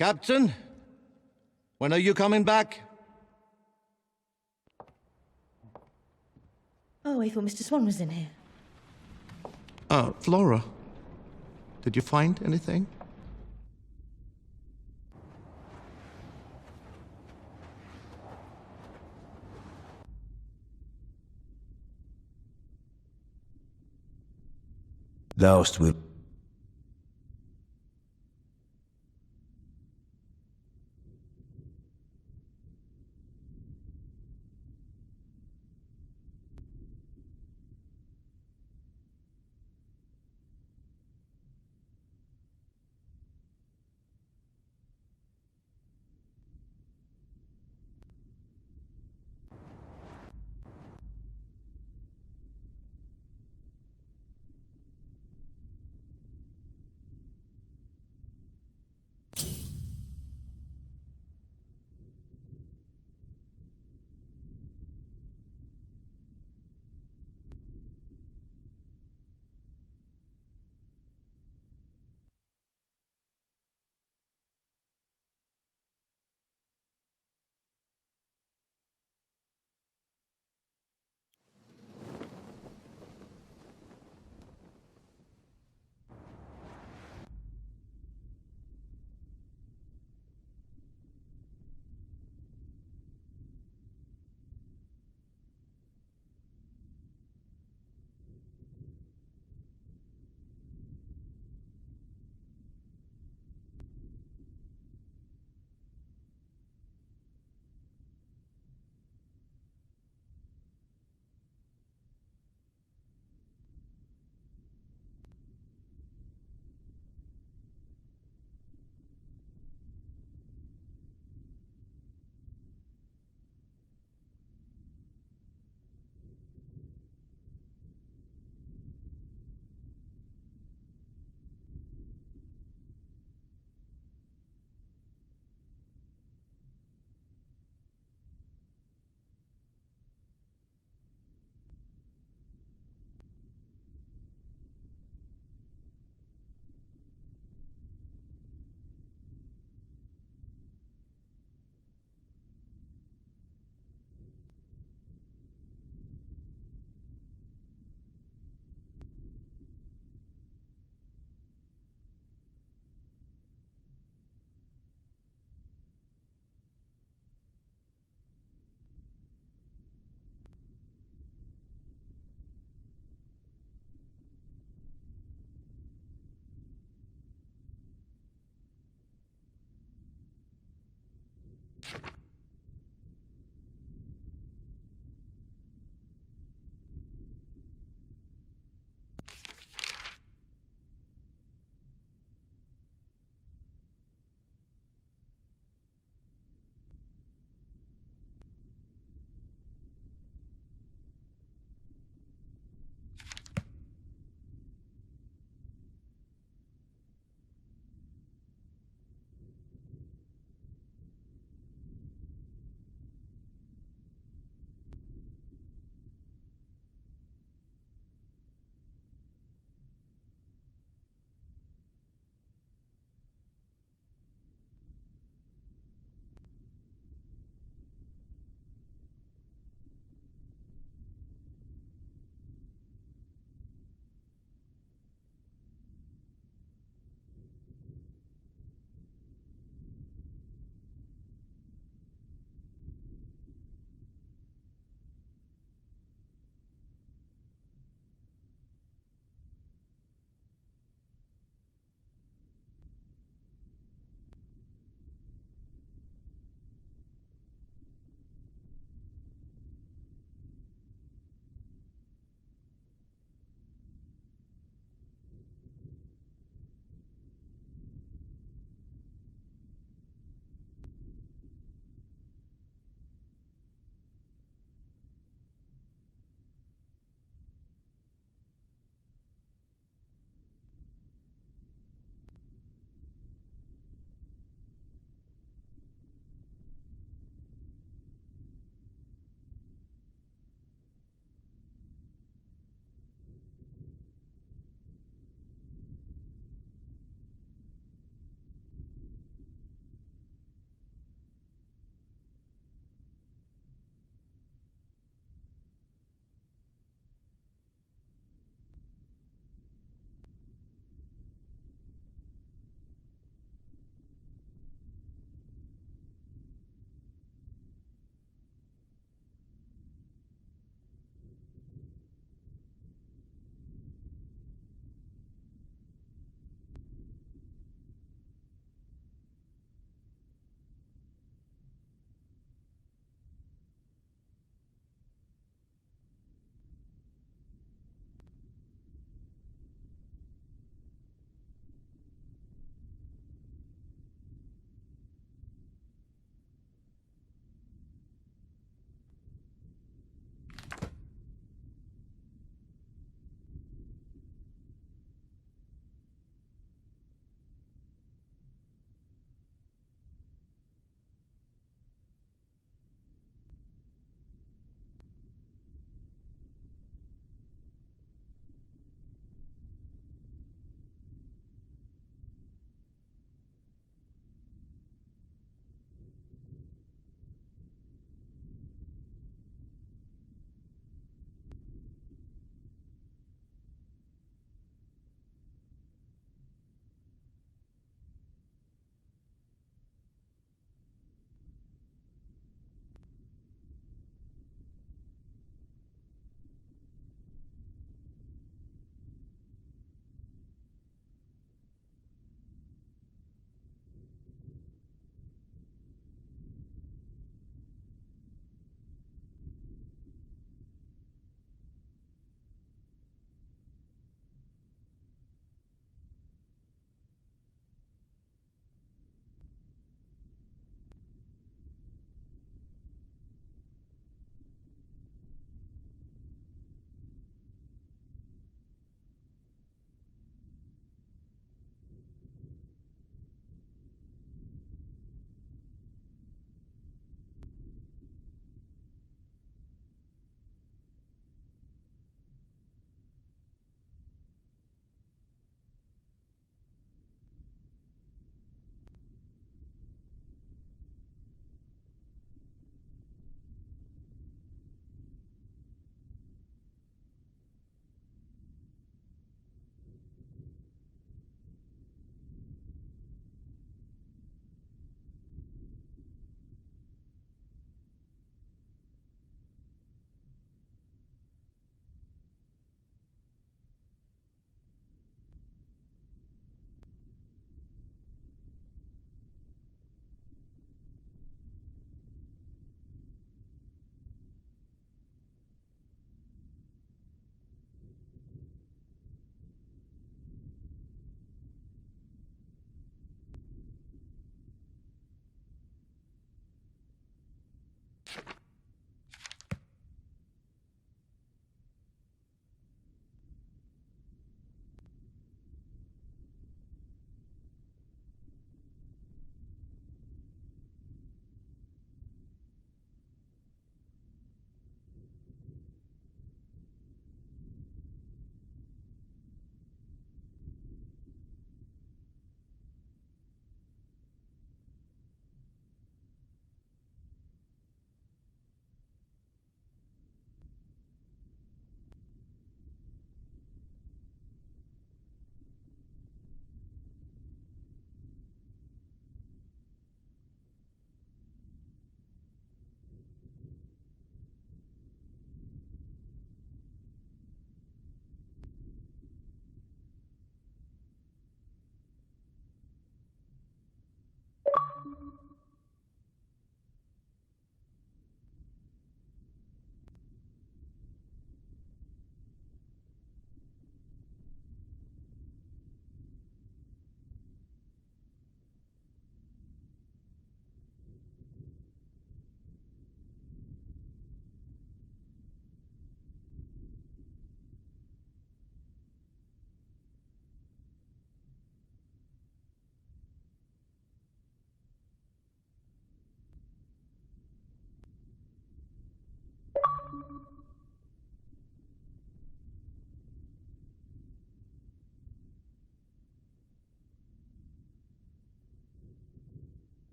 Captain, when are you coming back? Oh, I thought Mr. Swan was in here. Flora, did you find anything? Thou'st will.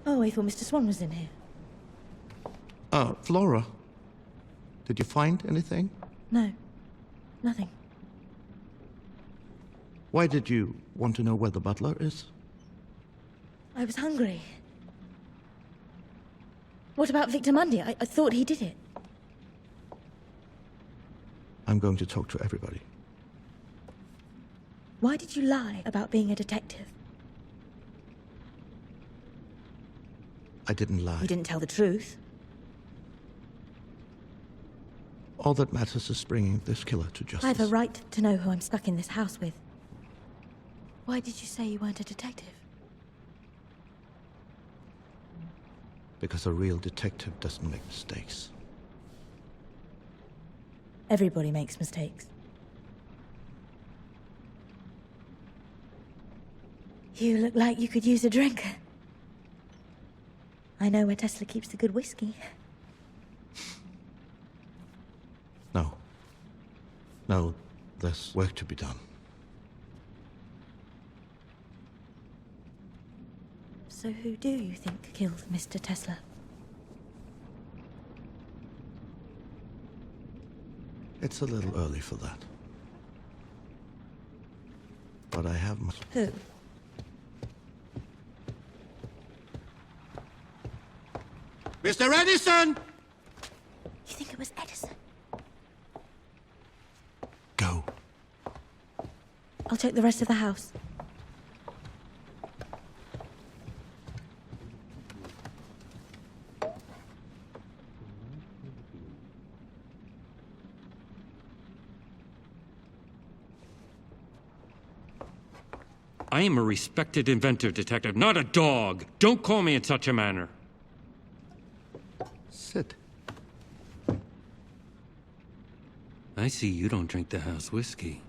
Oh, I thought Mr. Swan was in here. Flora, did you find anything? No, nothing. Why did you want to know where the butler is? I was hungry. What about Victor Mundy? I thought he did it. I'm going to talk to everybody. Why did you lie about being a detective? I didn't lie. You didn't tell the truth. All that matters is bringing this killer to justice. I have a right to know who I'm stuck in this house with. Why did you say you weren't a detective? Because a real detective doesn't make mistakes. Everybody makes mistakes. You look like you could use a drink. I know where Tesla keeps the good whiskey. No. No, there's work to be done. So who do you think killed Mr. Tesla? It's a little early for that. But I have my... Who? Mr. Edison! You think it was Edison? Go. I'll check the rest of the house. I am a respected inventor, Detective, not a dog. Don't call me in such a manner. Sit. I see you don't drink the house whiskey.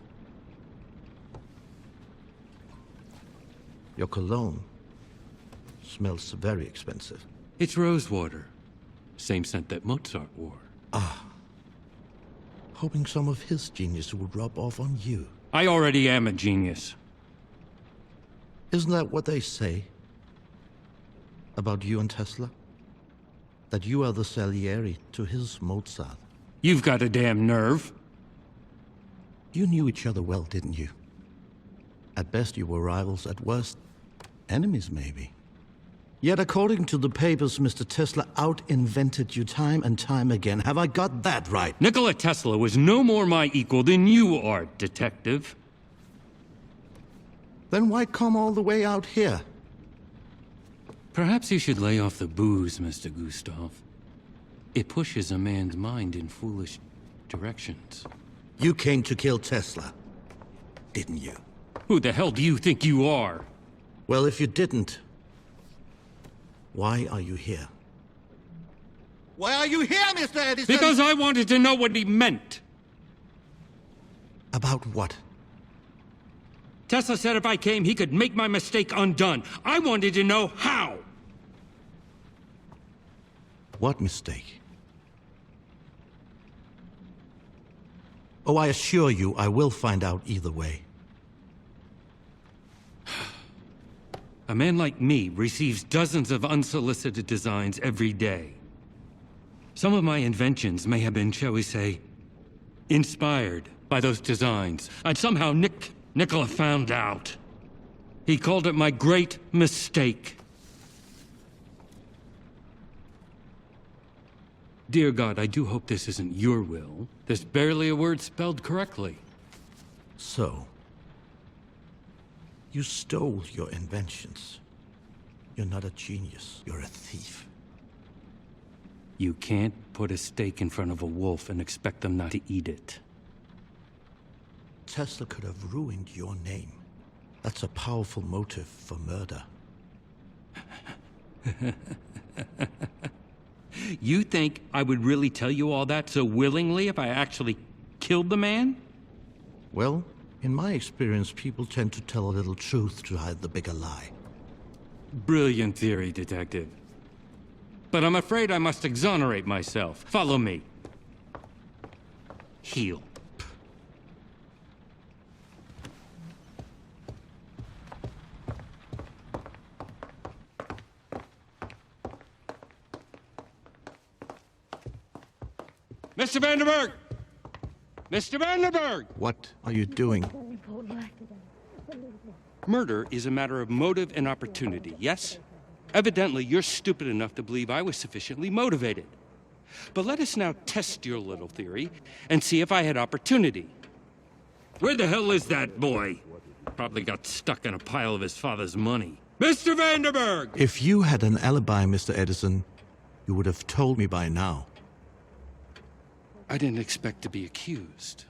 Your cologne smells very expensive. It's rosewater. Same scent that Mozart wore. Hoping some of his genius would rub off on you. I already am a genius. Isn't that what they say about you and Tesla? That you are the Salieri to his Mozart. You've got a damn nerve. You knew each other well, didn't you? At best you were rivals, at worst enemies maybe. Yet according to the papers, Mr. Tesla out-invented you time and time again. Have I got that right? Nikola Tesla was no more my equal than you are, Detective. Then why come all the way out here? Perhaps you should lay off the booze, Mr. Gustav. It pushes a man's mind in foolish directions. You came to kill Tesla, didn't you? Who the hell do you think you are? Well, if you didn't, why are you here? Why are you here, Mr. Edison? Because I wanted to know what he meant. About what? Tesla said if I came, he could make my mistake undone. I wanted to know how. What mistake? Oh, I assure you, I will find out either way. A man like me receives dozens of unsolicited designs every day. Some of my inventions may have been, shall we say, inspired by those designs. And somehow Nikola found out. He called it my great mistake. Dear God, I do hope this isn't your will. There's barely a word spelled correctly. So, you stole your inventions. You're not a genius, you're a thief. You can't put a steak in front of a wolf and expect them not to eat it. Tesla could have ruined your name. That's a powerful motive for murder. You think I would really tell you all that so willingly if I actually killed the man? Well, in my experience, people tend to tell a little truth to hide the bigger lie. Brilliant theory, Detective. But I'm afraid I must exonerate myself. Follow me. Heel. Mr. Vanderberg! Mr. Vanderberg! What are you doing? Murder is a matter of motive and opportunity, yes? Evidently, you're stupid enough to believe I was sufficiently motivated. But let us now test your little theory and see if I had opportunity. Where the hell is that boy? Probably got stuck in a pile of his father's money. Mr. Vanderberg! If you had an alibi, Mr. Edison, you would have told me by now. I didn't expect to be accused.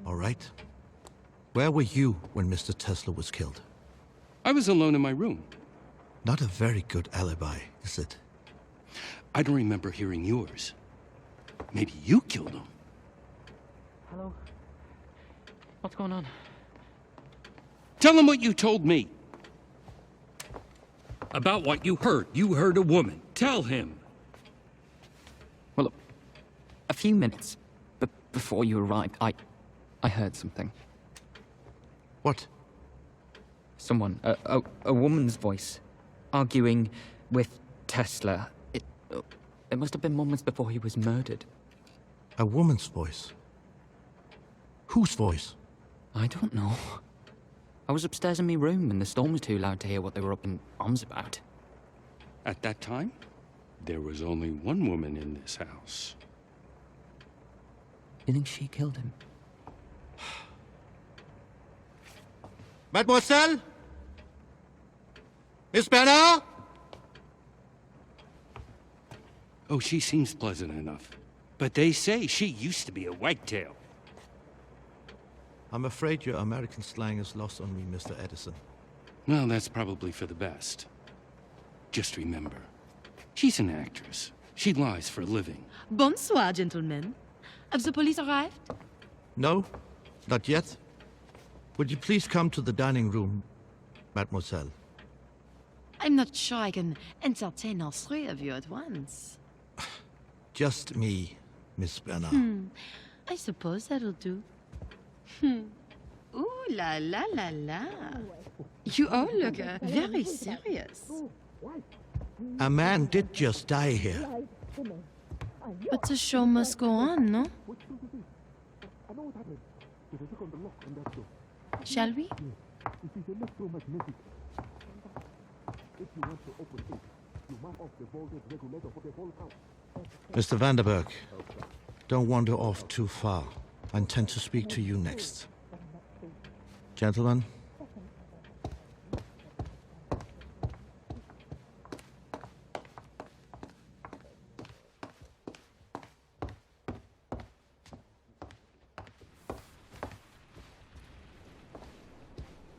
All right. Where were you when Mr. Tesla was killed? I was alone in my room. Not a very good alibi, is it? I don't remember hearing yours. Maybe you killed him. Hello? What's going on? Tell him what you told me. About what you heard. You heard a woman. Tell him. Well, a few minutes before you arrived, I heard something. What? Someone, a woman's voice, arguing with Tesla. It must have been moments before he was murdered. A woman's voice? Whose voice? I don't know. I was upstairs in my room and the storm was too loud to hear what they were up in arms about. At that time, there was only one woman in this house. You think she killed him? Mademoiselle? Miss Bernard? Oh, she seems pleasant enough. But they say she used to be a wagtail. I'm afraid your American slang is lost on me, Mr. Edison. Well, that's probably for the best. Just remember, she's an actress. She lies for a living. Bonsoir, gentlemen. Have the police arrived? No, not yet. Would you please come to the dining room, mademoiselle? I'm not sure I can entertain all three of you at once. Just me, Miss Bernard. I suppose that'll do. Ooh la la la la. You all look very serious. A man did just die here. But the show must go on, no? Shall we? Mr. Vanderberg, don't wander off too far. I intend to speak to you next. Gentlemen?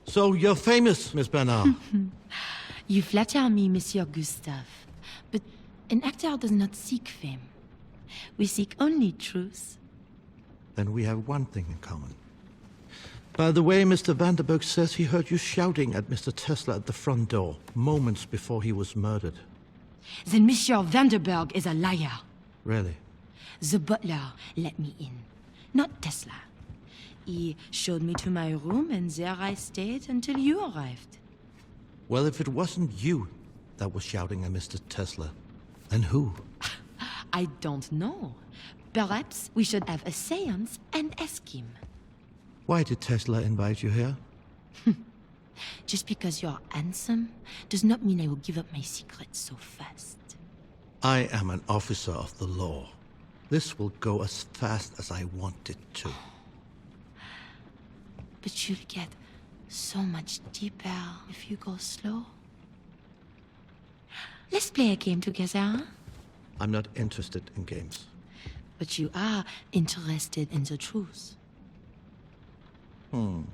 So you're famous, Miss Bernard. You flatter me, Monsieur Gustave. But an actor does not seek fame. We seek only truth. Then we have one thing in common. By the way, Mr. Vanderberg says he heard you shouting at Mr. Tesla at the front door, moments before he was murdered. Then Monsieur Vanderberg is a liar. Really? The butler let me in, not Tesla. He showed me to my room, and there I stayed until you arrived. Well, if it wasn't you that was shouting at Mr. Tesla, then who? I don't know. Perhaps we should have a séance and ask him. Why did Tesla invite you here? Just because you're handsome does not mean I will give up my secrets so fast. I am an officer of the law. This will go as fast as I want it to. But you'll get so much deeper if you go slow. Let's play a game together, huh? I'm not interested in games. But you are interested in the truth. In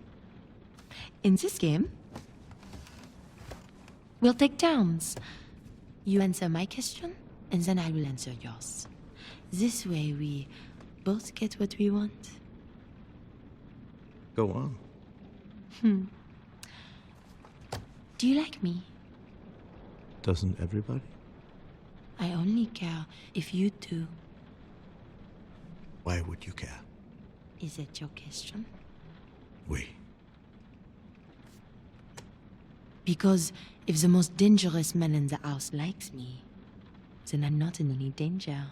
this game, we'll take turns. You answer my question, and then I will answer yours. This way, we both get what we want. Go on. Do you like me? Doesn't everybody? I only care if you do. Why would you care? Is that your question? We. Because if the most dangerous man in the house likes me, then I'm not in any danger.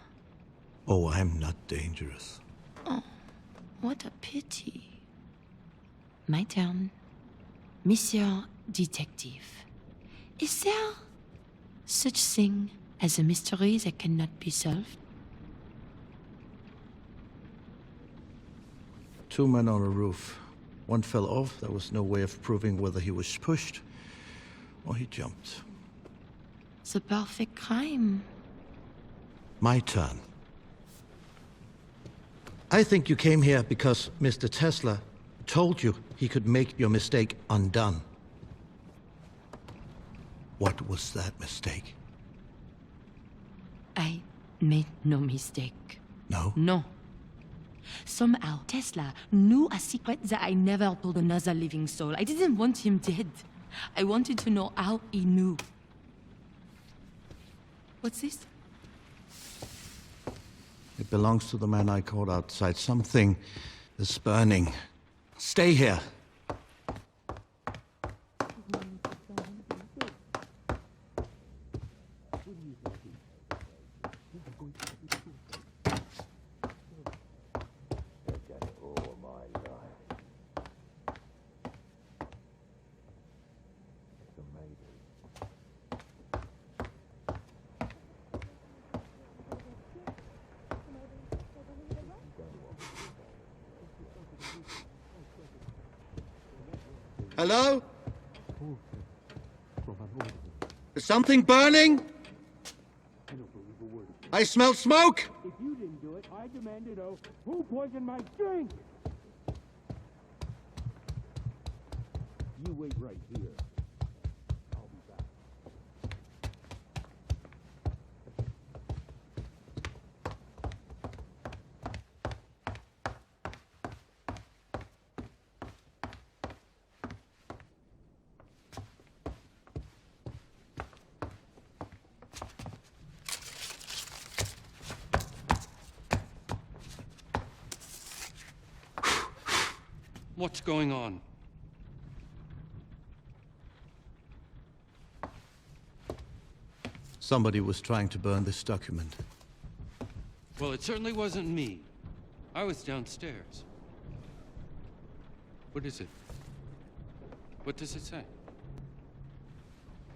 Oh, I'm not dangerous. Oh, what a pity. My turn. Monsieur Detective, is there such thing as a mystery that cannot be solved? 2 men on a roof. One fell off. There was no way of proving whether he was pushed or he jumped. The perfect crime. My turn. I think you came here because Mr. Tesla told you he could make your mistake undone. What was that mistake? I made no mistake. No? No. Somehow, Tesla knew a secret that I never told another living soul. I didn't want him dead. I wanted to know how he knew. What's this? It belongs to the man I caught outside. Something is burning. Stay here. Hello? Is something burning? I smell smoke! If you didn't do it, I demand to know who poisoned my drink! You wait right here. I'll be back. What's going on? Somebody was trying to burn this document. Well, it certainly wasn't me. I was downstairs. What is it? What does it say?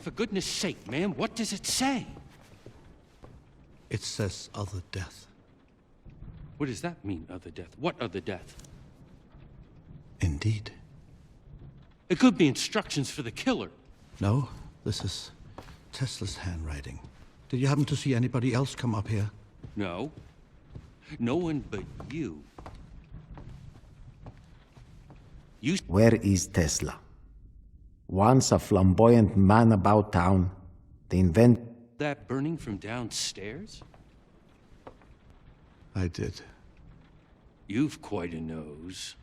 For goodness sake, man, what does it say? It says other death. What does that mean, other death? What other death? Indeed. It could be instructions for the killer. No, this is Tesla's handwriting. Did you happen to see anybody else come up here? No. No one but you. You Where is Tesla? Once a flamboyant man about town, the that burning from downstairs? I did. You've quite a nose.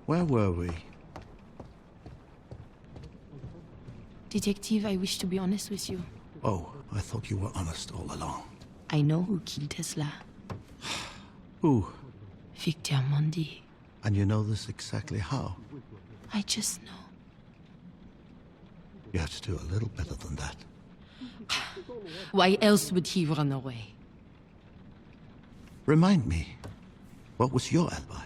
Where were we? Detective, I wish to be honest with you. Oh, I thought you were honest all along. I know who killed Tesla. Who? Victor Mondi. And you know this exactly how? I just know. You have to do a little better than that. Why else would he run away? Remind me, what was your alibi?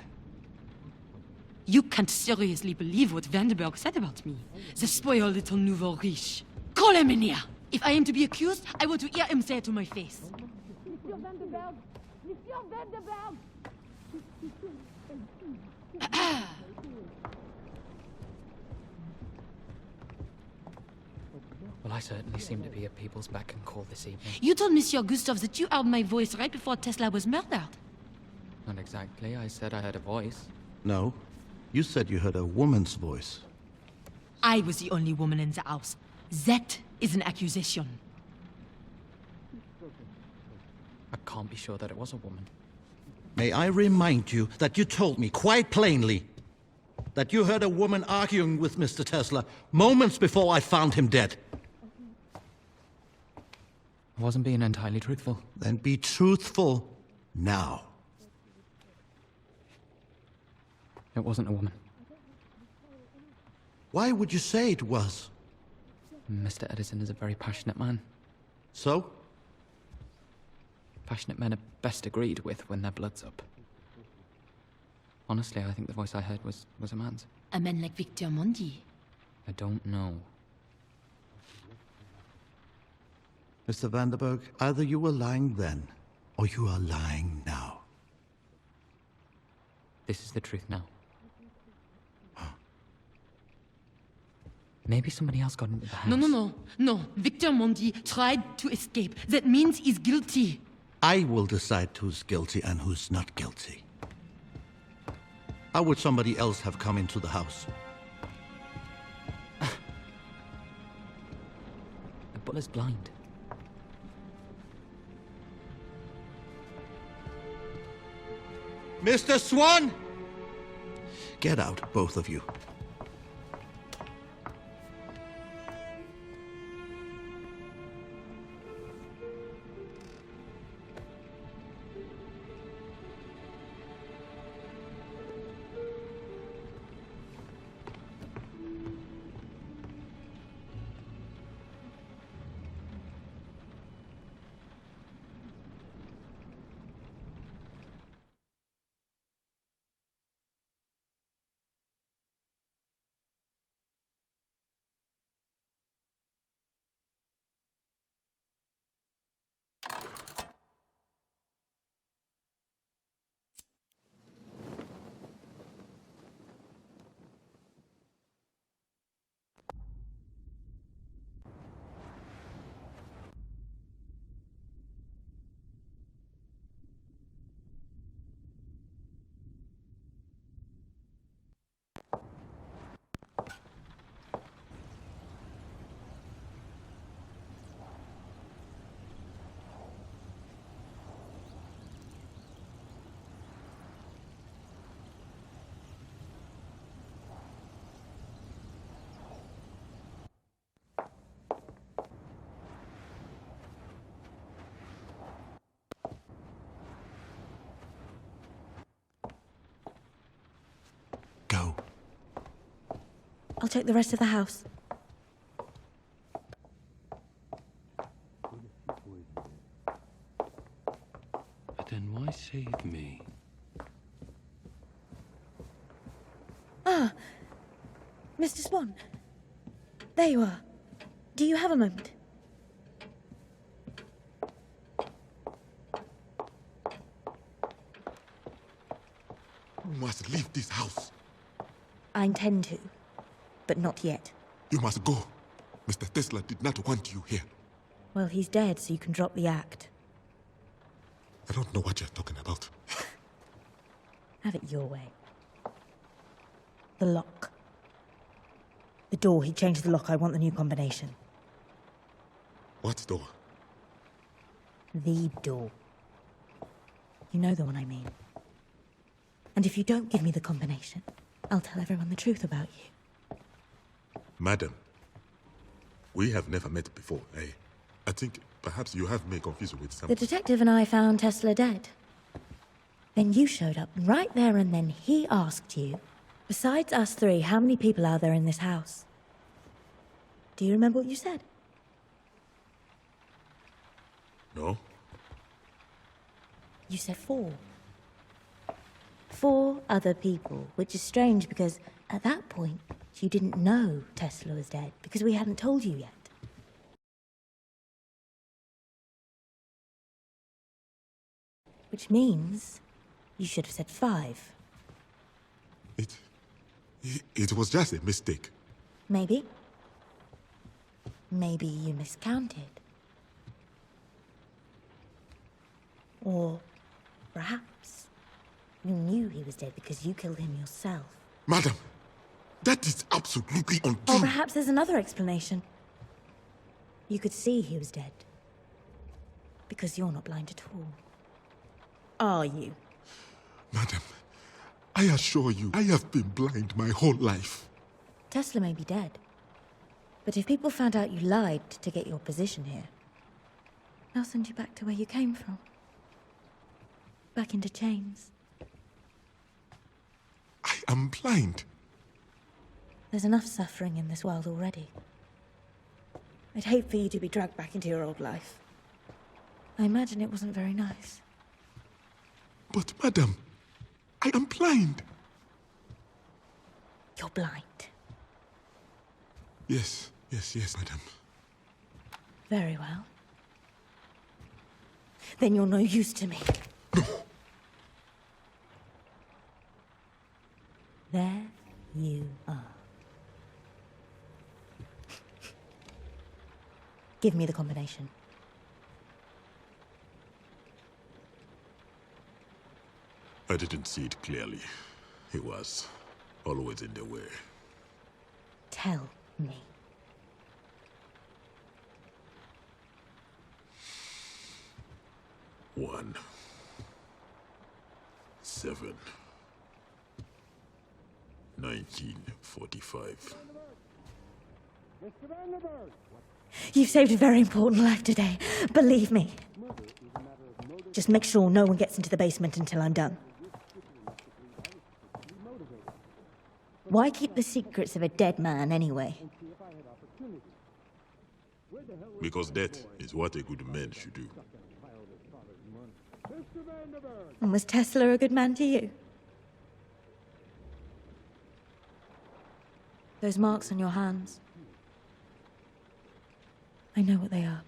You can't seriously believe what Vandenberg said about me. The spoiled little nouveau riche. Call him in here. If I am to be accused, I want to hear him say it to my face. Monsieur Vandenberg! Monsieur Vandenberg! Well, I certainly seem to be at people's beck and call this evening. You told Monsieur Gustave that you heard my voice right before Tesla was murdered. Not exactly. I said I heard a voice. No, You said you heard a woman's voice. I was the only woman in the house. That is an accusation. I can't be sure that it was a woman. May I remind you that you told me quite plainly that you heard a woman arguing with Mr. Tesla moments before I found him dead. I wasn't being entirely truthful. Then be truthful now. It wasn't a woman. Why would you say it was? Mr. Edison is a very passionate man. So? Passionate men are best agreed with when their blood's up. Honestly, I think the voice I heard was a man's. A man like Victor Mondi. I don't know. Mr. Vanderberg, either you were lying then, or you are lying now. This is the truth now. Maybe somebody else got into the house. No. Victor Mondi tried to escape. That means he's guilty. I will decide who's guilty and who's not guilty. How would somebody else have come into the house? The butler's blind. Mr. Swan! Get out, both of you. Go. I'll take the rest of the house. But then why save me? Ah, Mr. Swan. There you are. Do you have a moment? You must leave this house. I intend to, but not yet. You must go. Mr. Tesla did not want you here. Well, he's dead, so you can drop the act. I don't know what you're talking about. Have it your way. The lock. The door, he changed the lock. I want the new combination. What door? The door. You know the one I mean. And if you don't give me the combination, I'll tell everyone the truth about you. Madam, we have never met before, eh? I think perhaps you have me confused with The someone. detective and I found Tesla dead. Then you showed up, and right there and then he asked you, besides us three, how many people are there in this house? Do you remember what you said? No? You said 4. 4 other people, which is strange because at that point, you didn't know Tesla was dead because we hadn't told you yet. Which means you should have said 5. It was just a mistake. Maybe. Maybe you miscounted. Or perhaps you knew he was dead because you killed him yourself. Madam, that is absolutely untrue. Or perhaps there's another explanation. You could see he was dead. Because you're not blind at all. Are you? Madam, I assure you, I have been blind my whole life. Tesla may be dead. But if people found out you lied to get your position here, they'll send you back to where you came from. Back into chains. I am blind. There's enough suffering in this world already. I'd hate for you to be dragged back into your old life. I imagine it wasn't very nice. But, madam, I am blind. You're blind. Yes, madam. Very well. Then you're no use to me. No. There you are. Give me the combination. I didn't see it clearly. He was always in the way. Tell me. One, 7, 1945. You've saved a very important life today. Believe me. Just make sure no one gets into the basement until I'm done. Why keep the secrets of a dead man anyway? Because that is what a good man should do. And was Tesla a good man to you? Those marks on your hands. I know what they are.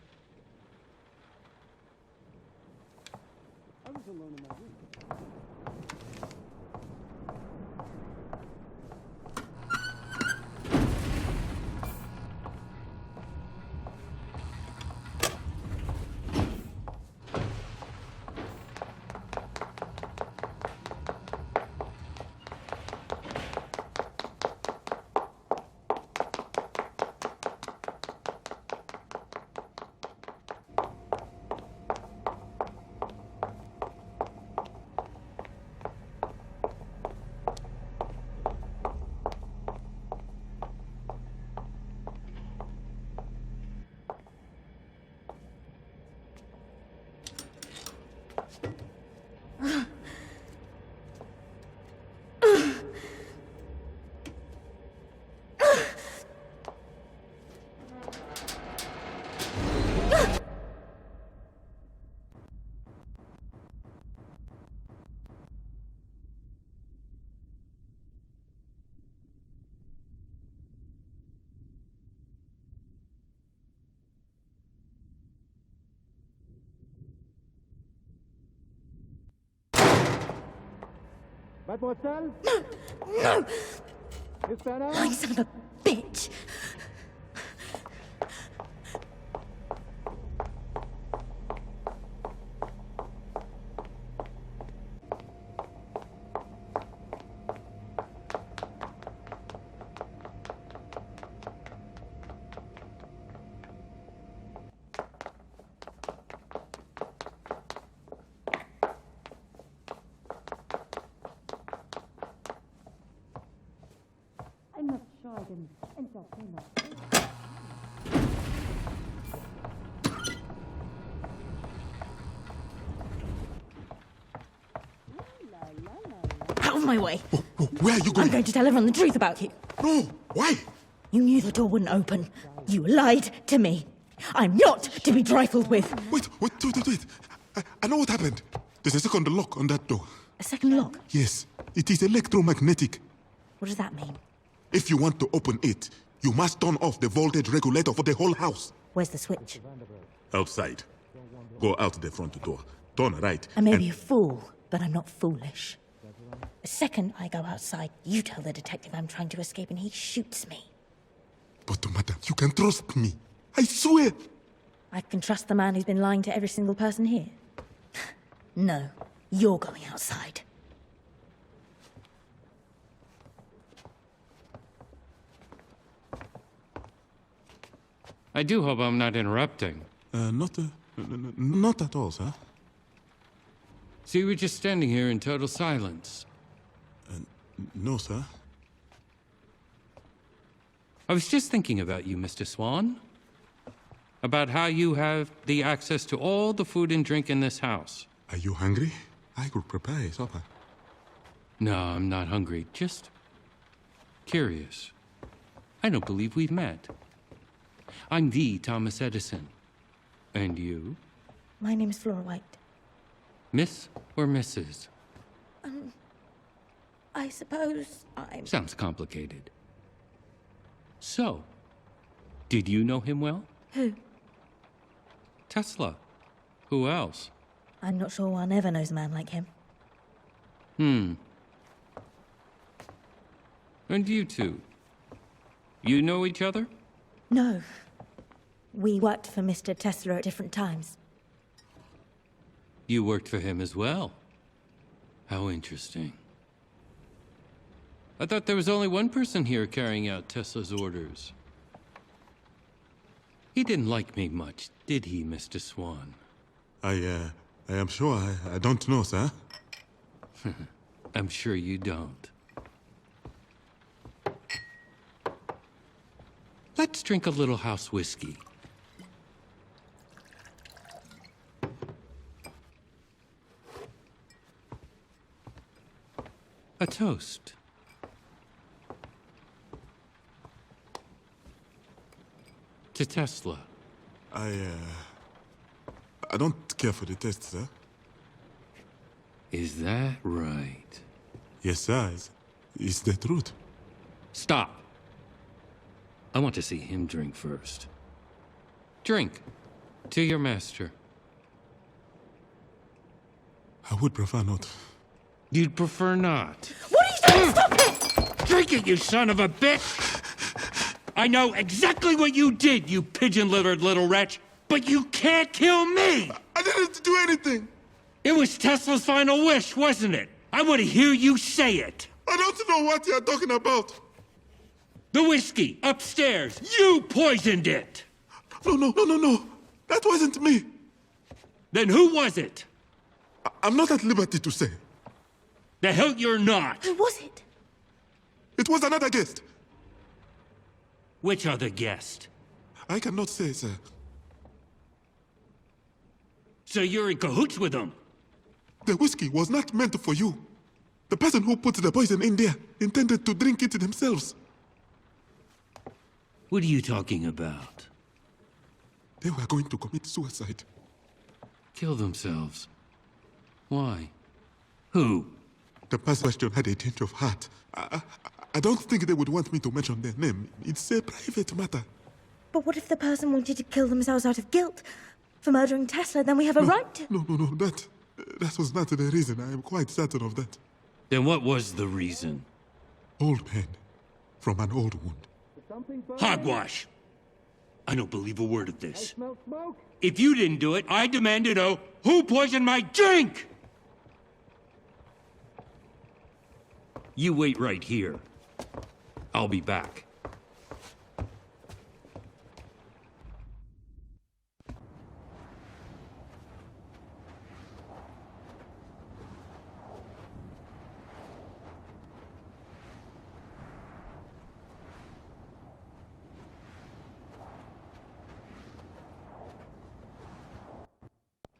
Mademoiselle? No! You stand You up? son of a bitch! I'm not sure I can entertain her. Out of my way! Oh, where are you I'm going? going to tell everyone the truth about you. No, why? You knew the door wouldn't open. You lied to me. I'm not to be trifled with. Wait. I know what happened. There's a second lock on that door. A second lock? Yes, it is electromagnetic. What does that mean? If you want to open it, you must turn off the voltage regulator for the whole house. Where's the switch? Outside. Go out the front door. Turn right. I may be a fool, but I'm not foolish. The second I go outside, you tell the detective I'm trying to escape and he shoots me. But, madam, you can trust me. I swear. I can trust the man who's been lying to every single person here. No, you're going outside. I do hope I'm not interrupting. Not at all, sir. So you were just standing here in total silence. No, sir. I was just thinking about you, Mr. Swan. About how you have the access to all the food and drink in this house. Are you hungry? I could prepare a supper. No, I'm not hungry. Just curious. I don't believe we've met. I'm the Thomas Edison. And you? My name is Flora White. Miss or Mrs.? I suppose I'm... Sounds complicated. So, did you know him well? Who? Tesla. Who else? I'm not sure one ever knows a man like him. And you two? You know each other? No. We worked for Mr. Tesla at different times. You worked for him as well. How interesting. I thought there was only one person here carrying out Tesla's orders. He didn't like me much, did he, Mr. Swan? I am sure I don't know, sir. I'm sure you don't. Let's drink a little house whiskey. A toast. To Tesla. I don't care for the taste, sir. Is that right? Yes, sir. It's the truth. Stop. I want to see him drink first. Drink. To your master. I would prefer not. You'd prefer not. What are you doing? Stop it! Drink it, you son of a bitch! I know exactly what you did, you pigeon-littered little wretch, but you can't kill me! I didn't do anything! It was Tesla's final wish, wasn't it? I want to hear you say it. I don't know what you're talking about. The whiskey, upstairs. You poisoned it. No. That wasn't me. Then who was it? I'm not at liberty to say. The hell you're not. Who was it? It was another guest. Which other guest? I cannot say, sir. So you're in cahoots with them? The whiskey was not meant for you. The person who put the poison in there intended to drink it themselves. What are you talking about? They were going to commit suicide. Kill themselves. Why? Who? The past question had a tinge of heart. I don't think they would want me to mention their name. It's a private matter. But what if the person wanted to kill themselves out of guilt for murdering Tesla? Then we have a right to... No. That was not the reason. I am quite certain of that. Then what was the reason? Old pain from an old wound. Hogwash! I don't believe a word of I this. smell smoke. If you didn't do it, I demand to know who poisoned my drink! You wait right here. I'll be back.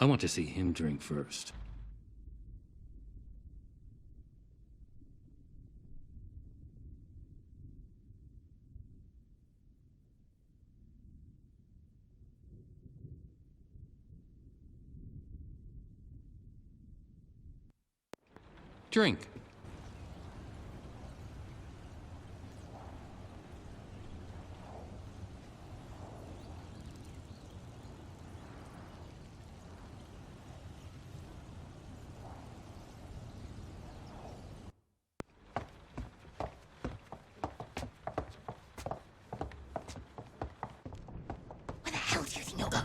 I want to see him drink first. Drink. Where the hell do you think you're going?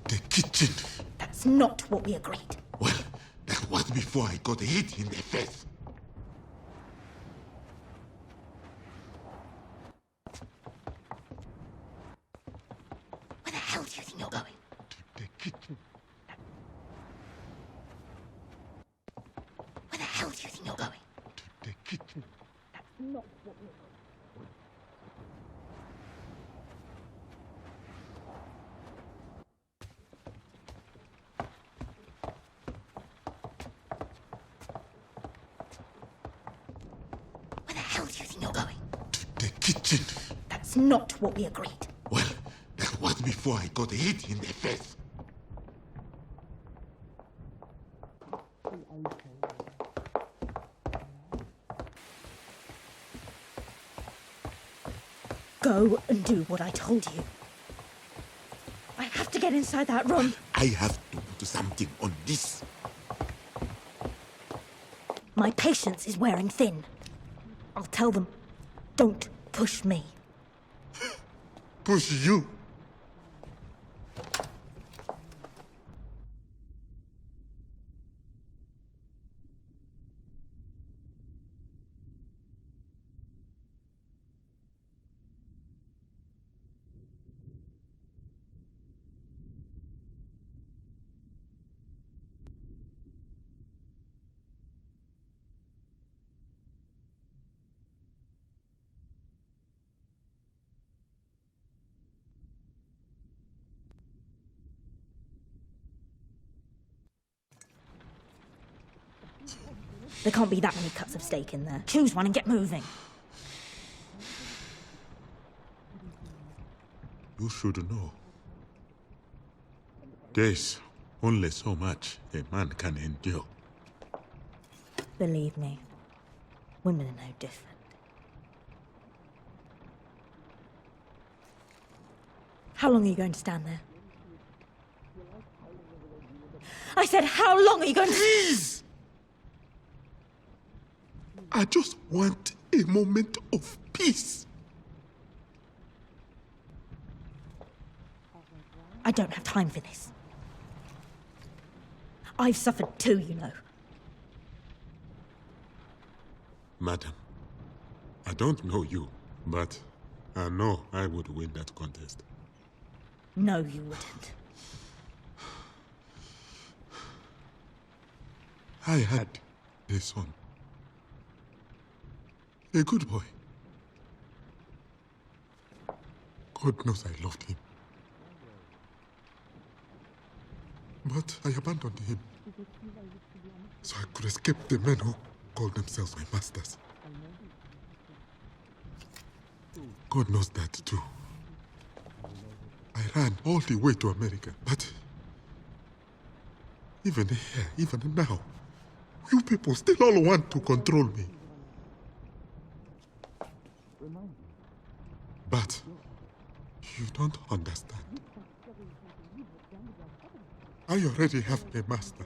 The kitchen. That's not what we agreed. Well, that was before I got hit in the face. not what we Where the hell do you think you're going? The kitchen. That's not what we agreed. Well, that was before I got hit in the face. Go and do what I told you. I have to get inside that room. I have to put something on this. My patience is wearing thin. I'll tell them, don't push me. Push you. There can't be that many cuts of steak in there. Choose one and get moving. You should know. There's only so much a man can endure. Believe me, women are no different. How long are you going to stand there? I said, how long are you going to... Please! I just want a moment of peace. I don't have time for this. I've suffered too, you know. Madam, I don't know you, but I know I would win that contest. No, you wouldn't. I had a son. A good boy. God knows I loved him. But I abandoned him so I could escape the men who called themselves my masters. God knows that too. I ran all the way to America, but even here, even now, you people still all want to control me. But you don't understand. I already have a master.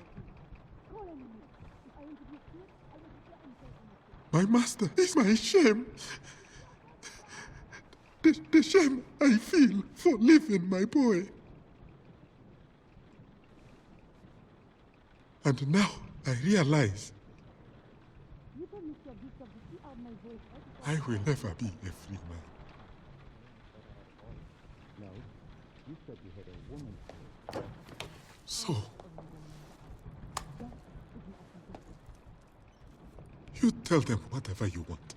My master is my shame. The shame I feel for leaving my boy. And now I realize I will never be a free man. So, you tell them whatever you want.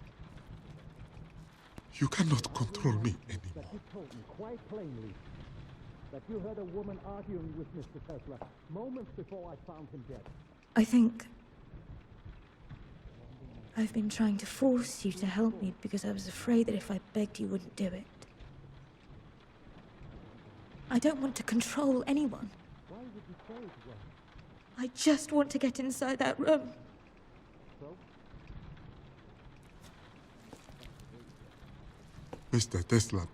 You cannot control me anymore. You told me quite plainly that you heard a woman arguing with Mr. Tesla moments before I found him dead. I think I've been trying to force you to help me because I was afraid that if I begged you wouldn't do it. I don't want to control anyone. Why would you say it was? I just want to get inside that room. Mr. Tesla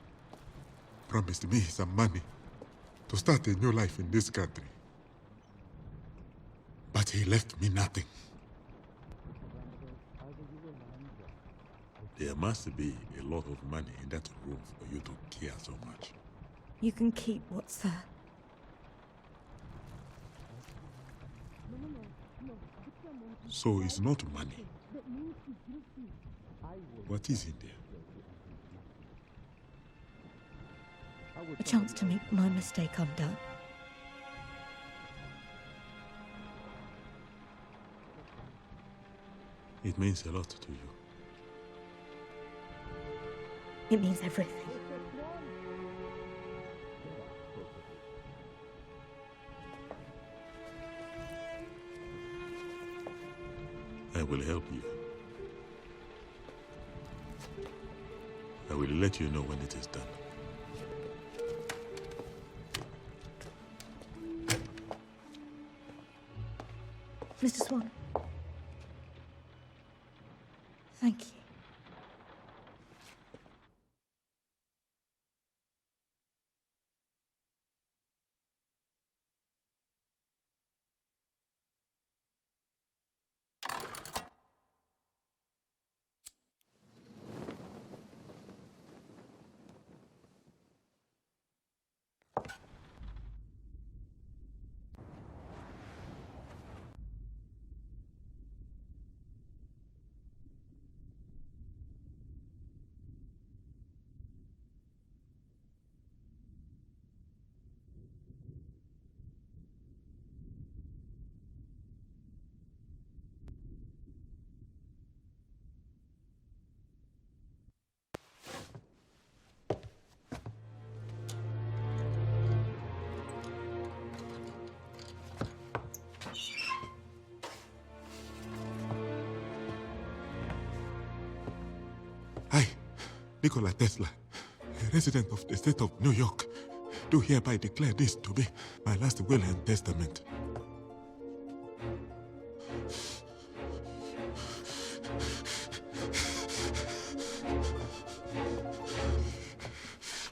promised me some money to start a new life in this country. But he left me nothing. There must be a lot of money in that room for you to care so much. You can keep what's there. So it's not money. What is in there? A chance to make my mistake undone. It means a lot to you. It means everything. I will help you. I will let you know when it is done. Mr. Swan. Thank you. I, Nikola Tesla, a resident of the state of New York, do hereby declare this to be my last will and testament.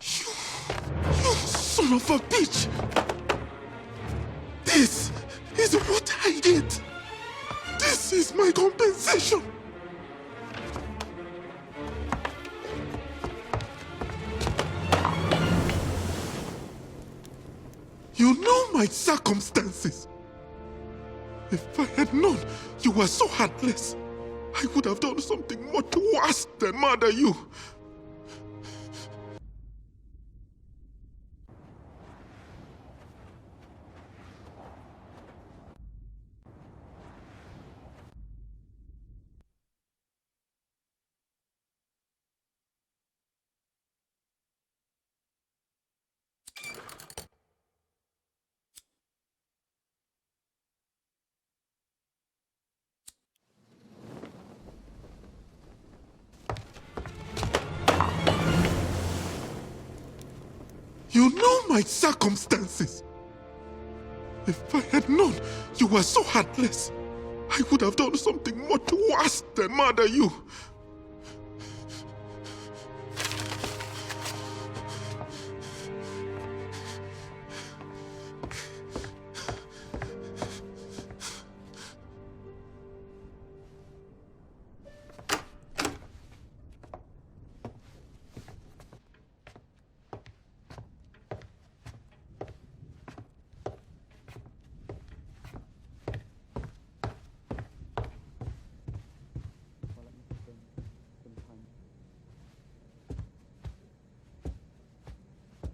You son of a bitch! This is what I did! This is my compensation! You know my circumstances. If I had known you were so heartless, I would have done something much worse than murder you. You know my circumstances. If I had known you were so heartless, I would have done something much worse than murder you.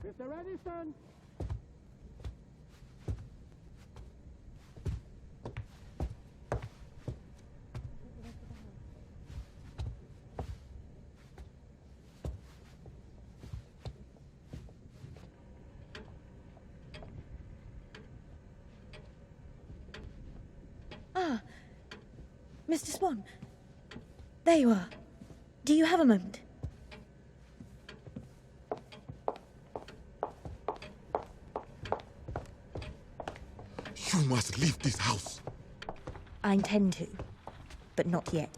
Mr. Edison! Ah, Mr. Swan. There you are. Do you have a moment? You must leave this house. I intend to, but not yet.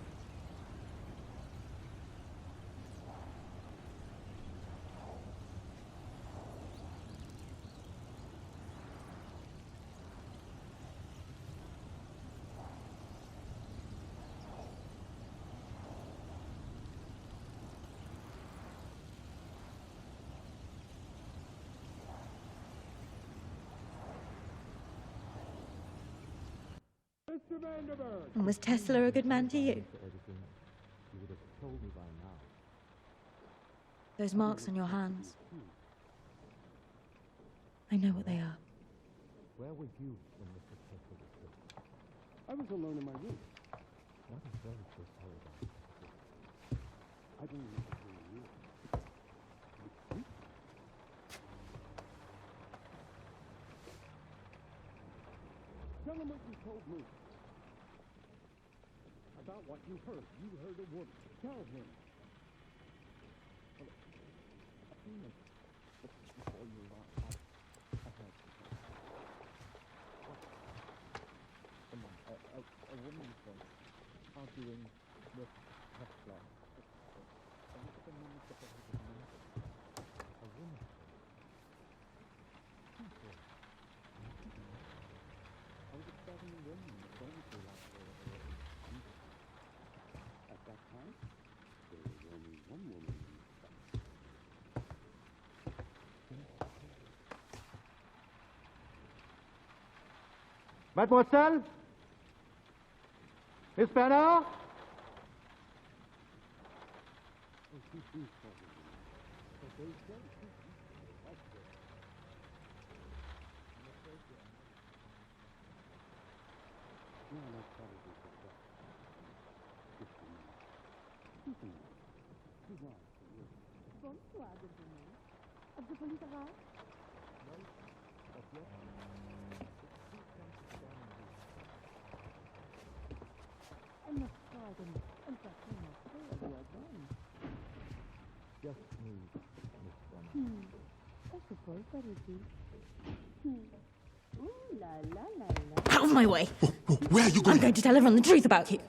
Mr. Vanderberg! And was Tesla a good man to you? Edison, you would have told me by now. Those marks on your hands. I know what they are. Where were you when Mr. Tesla was killed? I was alone in my room. What is there so sorry about? I didn't need to kill you. him what you told me. About what you heard. You heard a woman. Tell him. Before you run ahead. Someone, a woman's voice, arguing with Tesla. A woman. People. I was expecting a woman going to like at that time, there was only one woman in the house. Mademoiselle? Miss Bernard? Bonsoir, gentlemen. Of the police arrived? I must pardon. Entertainment failed you again. Just me, Miss Bernard. I suppose that would be. Ooh la la la la. Out of my way! Where are you I'm going? going to tell everyone the truth about you.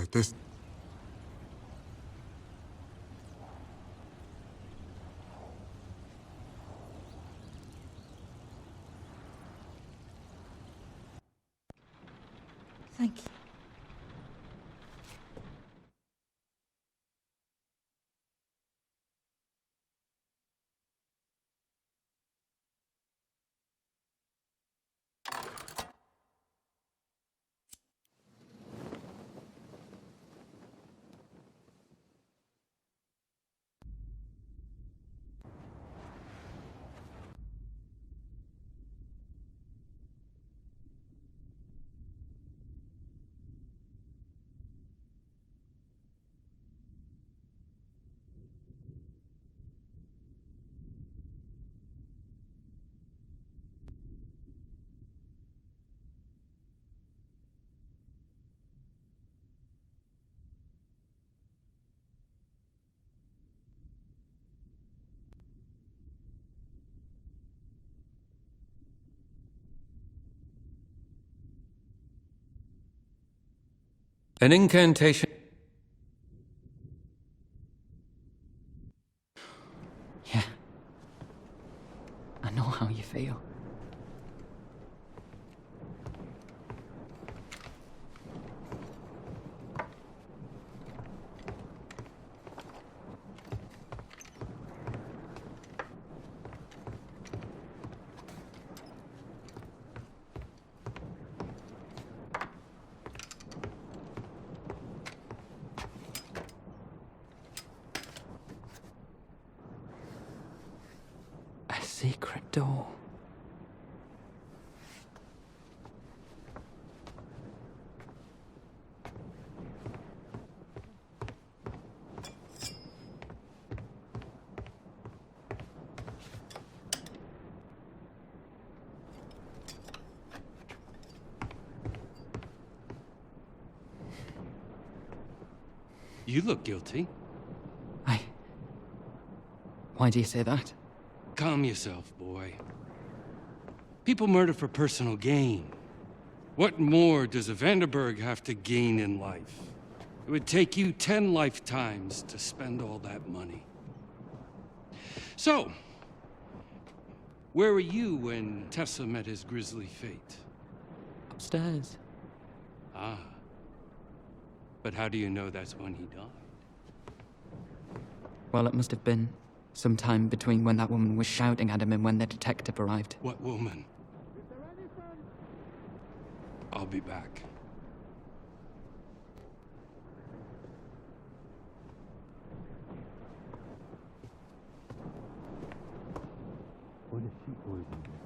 This. Thank you. An incantation. Yeah. I know how you feel. A secret door. You look guilty. I Why do you say that? Calm yourself, boy. People murder for personal gain. What more does a Vanderberg have to gain in life? It would take you 10 lifetimes to spend all that money. So, where were you when Tesla met his grisly fate? Upstairs. Ah. But how do you know that's when he died? Well, it must have been some time between when that woman was shouting at him and when the detective arrived. What woman? I'll be back. What is she poisoning?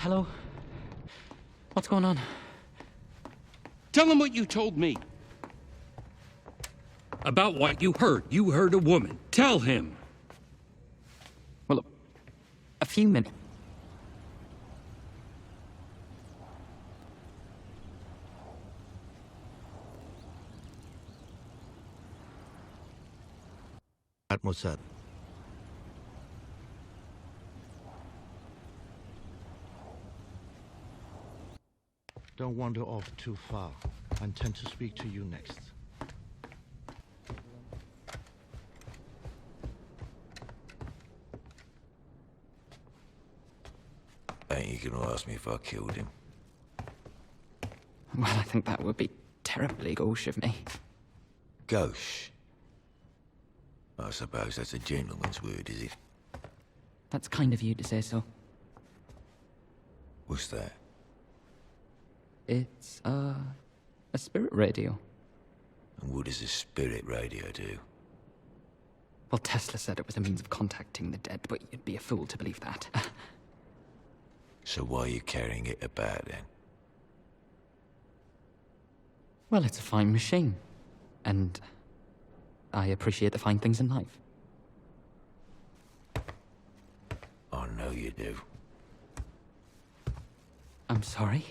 Hello? What's going on? Tell him what you told me. About what you heard. You heard a woman. Tell him. Well, a few minutes. Mademoiselle. Don't wander off too far. I intend to speak to you next. Ain't you gonna ask me if I killed him? Well, I think that would be terribly gauche of me. Gauche? I suppose that's a gentleman's word, is it? That's kind of you to say so. What's that? It's, a spirit radio. And what does a spirit radio do? Well, Tesla said it was a means of contacting the dead, but you'd be a fool to believe that. So why are you carrying it about then? Well, it's a fine machine. And I appreciate the fine things in life. I know you do. I'm sorry?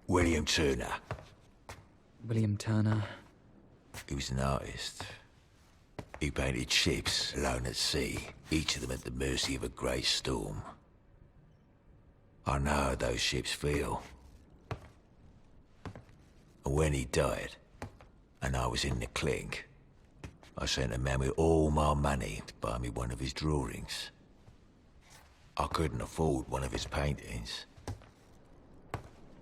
William Turner. William Turner. He was an artist. He painted ships alone at sea, each of them at the mercy of a great storm. I know how those ships feel. And when he died, and I was in the clink, I sent a man with all my money to buy me one of his drawings. I couldn't afford one of his paintings.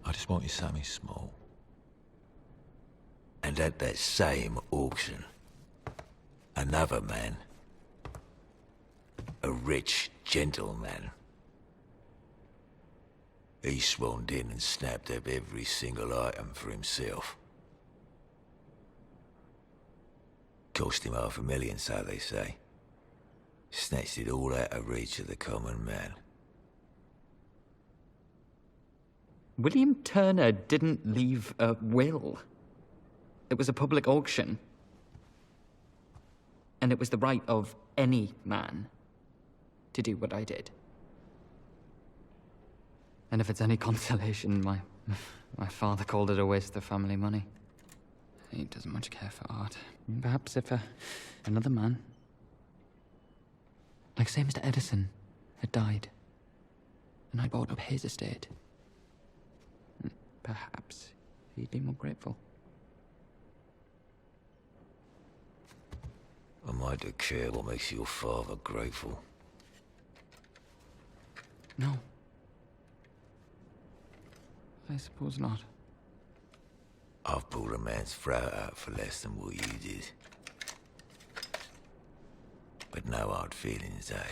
I just wanted something small. And at that same auction, another man, a rich gentleman, he swaned in and snapped up every single item for himself. Cost him $500,000, so they say. Snatched it all out of reach of the common man. William Turner didn't leave a will. It was a public auction. And it was the right of any man to do what I did. And if it's any consolation, my father called it a waste of family money. He doesn't much care for art. Perhaps if another man, like say Mr. Edison, had died, and I bought up his estate, perhaps he'd be more grateful. Am I to care what makes your father grateful? No. I suppose not. I've pulled a man's throat out for less than what you did. But no hard feelings, eh?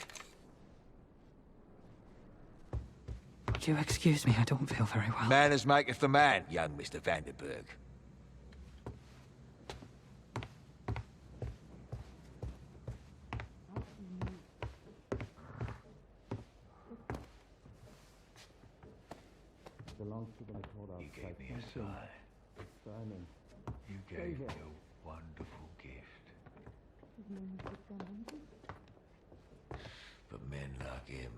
Would you excuse me? I don't feel very well. Manners maketh the man, young Mr. Vanderberg. You gave me a sign. You gave me a wonderful gift. But men like him,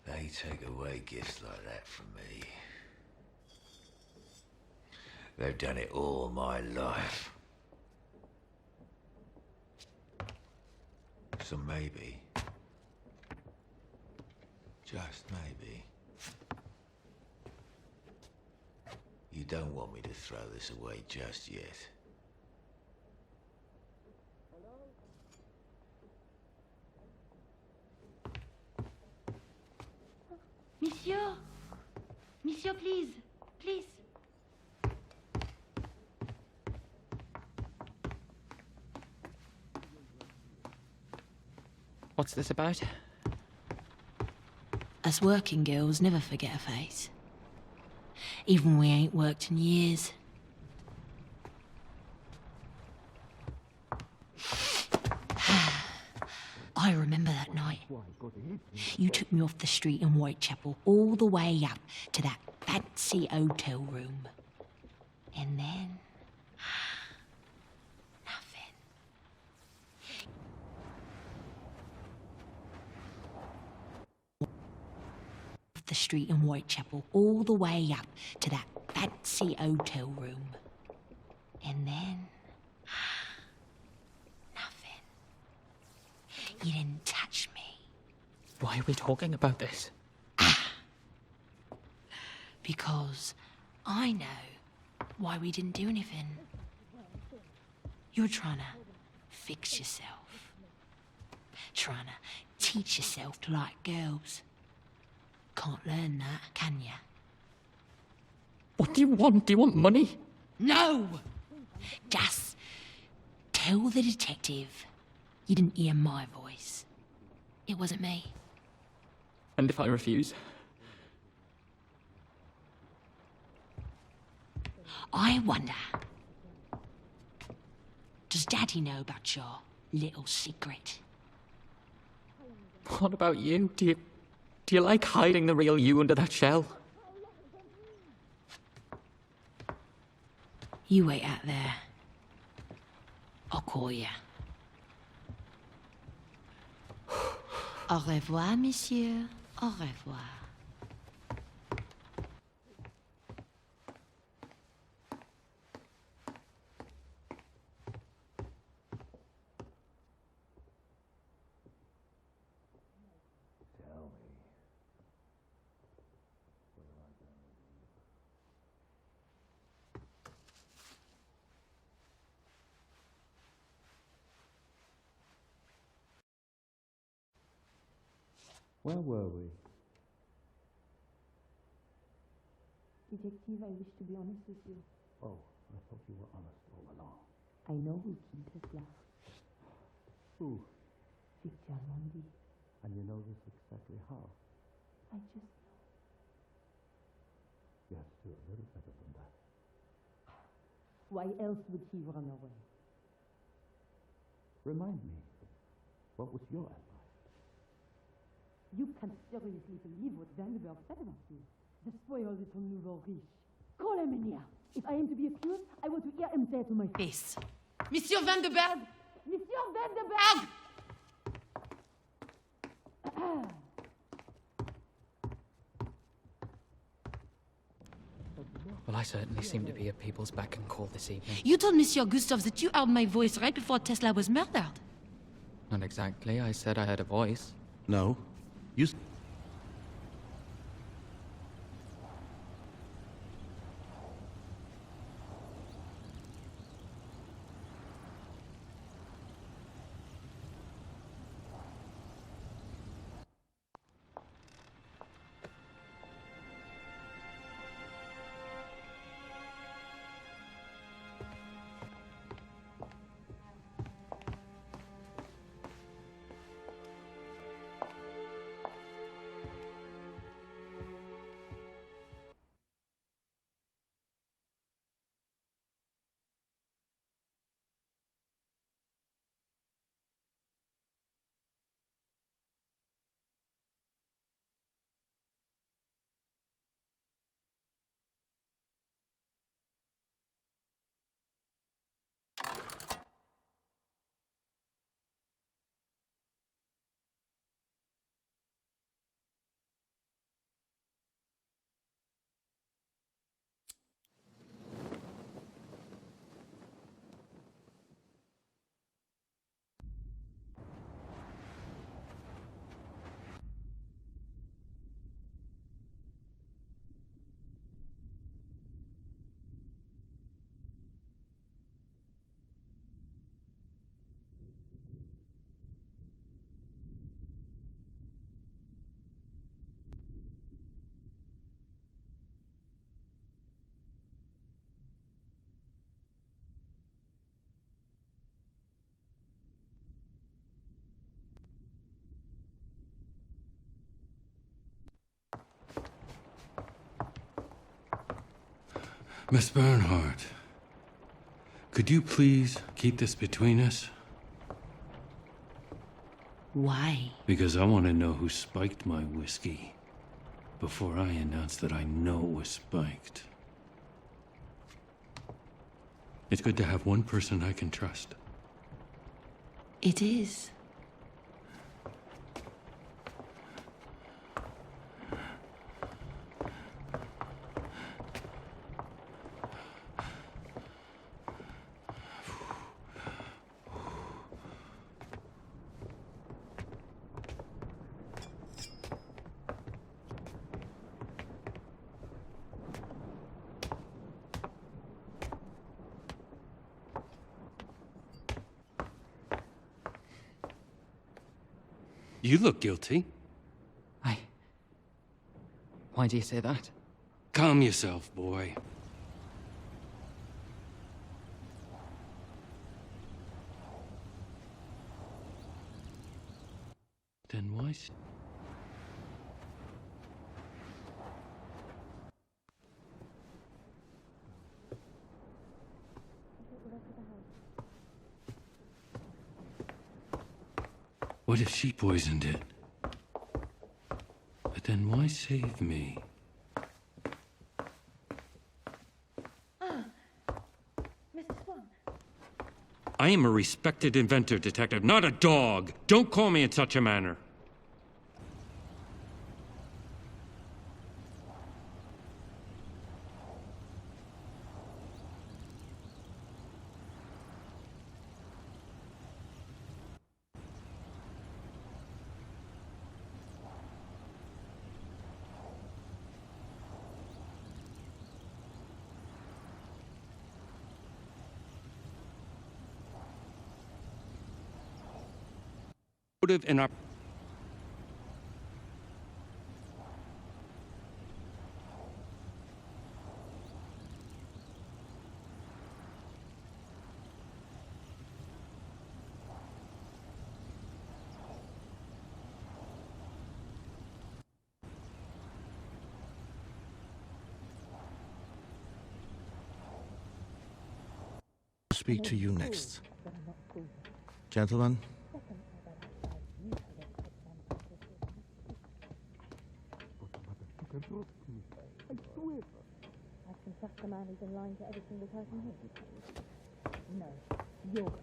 they take away gifts like that from me. They've done it all my life. So maybe, just maybe, you don't want me to throw this away just yet. Monsieur! Monsieur, please! Please! What's this about? Us working girls never forget a face. Even when we ain't worked in years. I remember that night. You took me off the street in Whitechapel all the way up to that fancy hotel room. And then... nothing. Off the street in Whitechapel all the way up to that fancy hotel room. And then... nothing. You didn't touch me. Why are we talking about this? Because I know why we didn't do anything. You're trying to fix yourself. Trying to teach yourself to like girls. Can't learn that, can ya? What do you want? Do you want money? No! Just tell the detective you didn't hear my voice. It wasn't me. And if I refuse? I wonder, does Daddy know about your little secret? What about you? Do you like hiding the real you under that shell? You wait out there. I'll call you. Au revoir, monsieur. Au revoir. Where were we? Detective, I wish to be honest with you. Oh, I thought you were honest all along. I know who killed Tesla. Who? Victor Mondi. And you know this exactly how? I just know. You have to do a little better than that. Why else would he run away? Remind me, what was your advice? You can't seriously believe what Vandenberg said about you. The spoiled little nouveau riche. Call him in here. If I am to be accused, I want to hear him say to my face. Monsieur Vandenberg! Monsieur Vandenberg! Well, I certainly seem to be at people's beck and call this evening. You told Monsieur Gustave that you heard my voice right before Tesla was murdered. Not exactly. I said I heard a voice. No. You... Miss Bernhardt, could you please keep this between us? Why? Because I want to know who spiked my whiskey before I announce that I know it was spiked. It's good to have one person I can trust. It is. You look guilty. Why do you say that? Calm yourself, boy. Then why... What if she poisoned it? But then why save me? Mr. Swan. I am a respected inventor, detective, not a dog. Don't call me in such a manner. Motive and our... Speak to you next. Gentlemen, I can trust the man who's in line to every single person here. No, you're...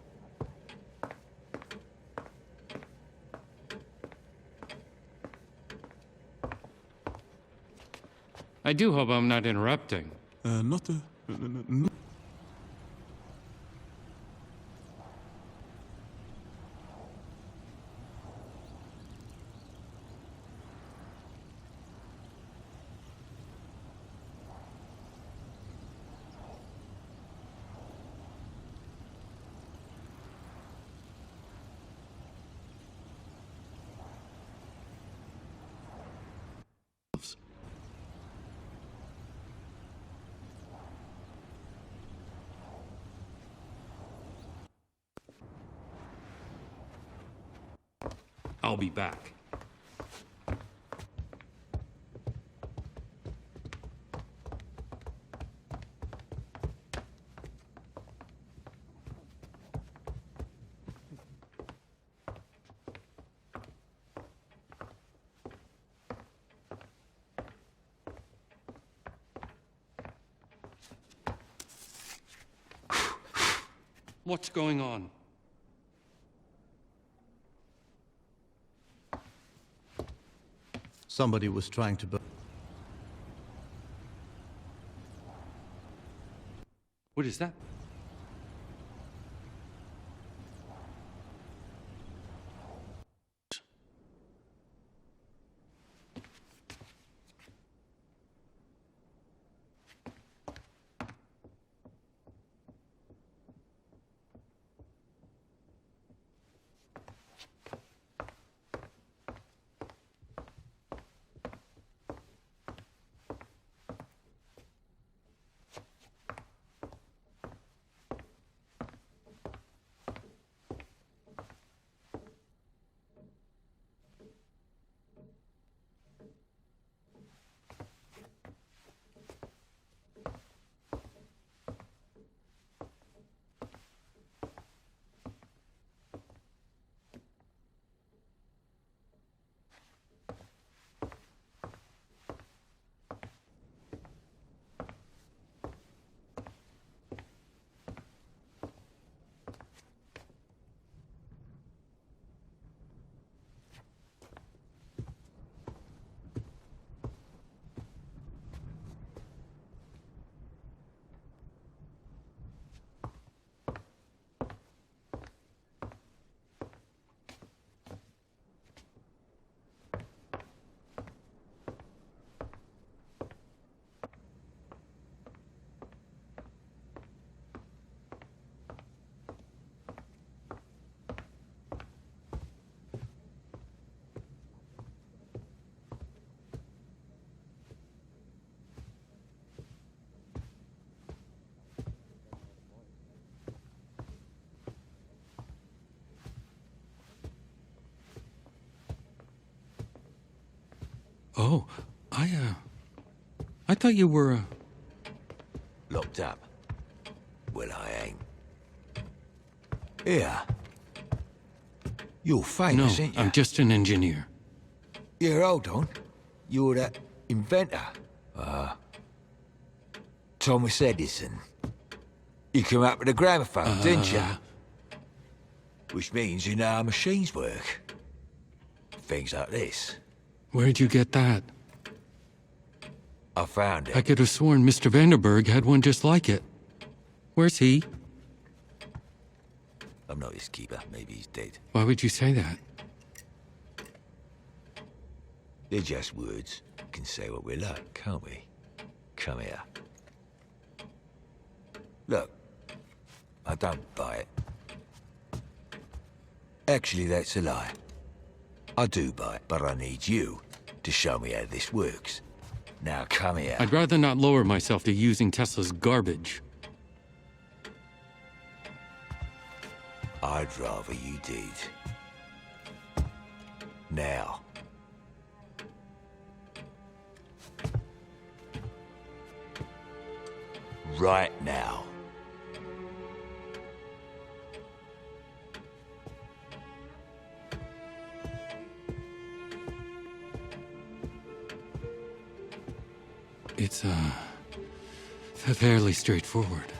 I do hope I'm not interrupting. Not a... no. I'll be back. What's going on? somebody was trying to burn. What is that? Oh, I thought you were, Locked up? Well, I ain't. Here. You're No, famous, ain't you? I'm just an engineer. Yeah, hold on. You're that inventor. Thomas Edison. You came up with a gramophone, didn't you? Which means you know how machines work. Things like this. Where'd you get that? I found I it. could have sworn Mr. Vanderberg had one just like it. Where's he? I'm not his keeper. Maybe he's dead. Why would you say that? They're just words. We can say what we like, can't we? Come here. Look, I don't buy it. Actually, that's a lie. I do buy it, but I need you to show me how this works. Now come here. I'd rather not lower myself to using Tesla's garbage. I'd rather you did. Now. Right now. It's, fairly straightforward.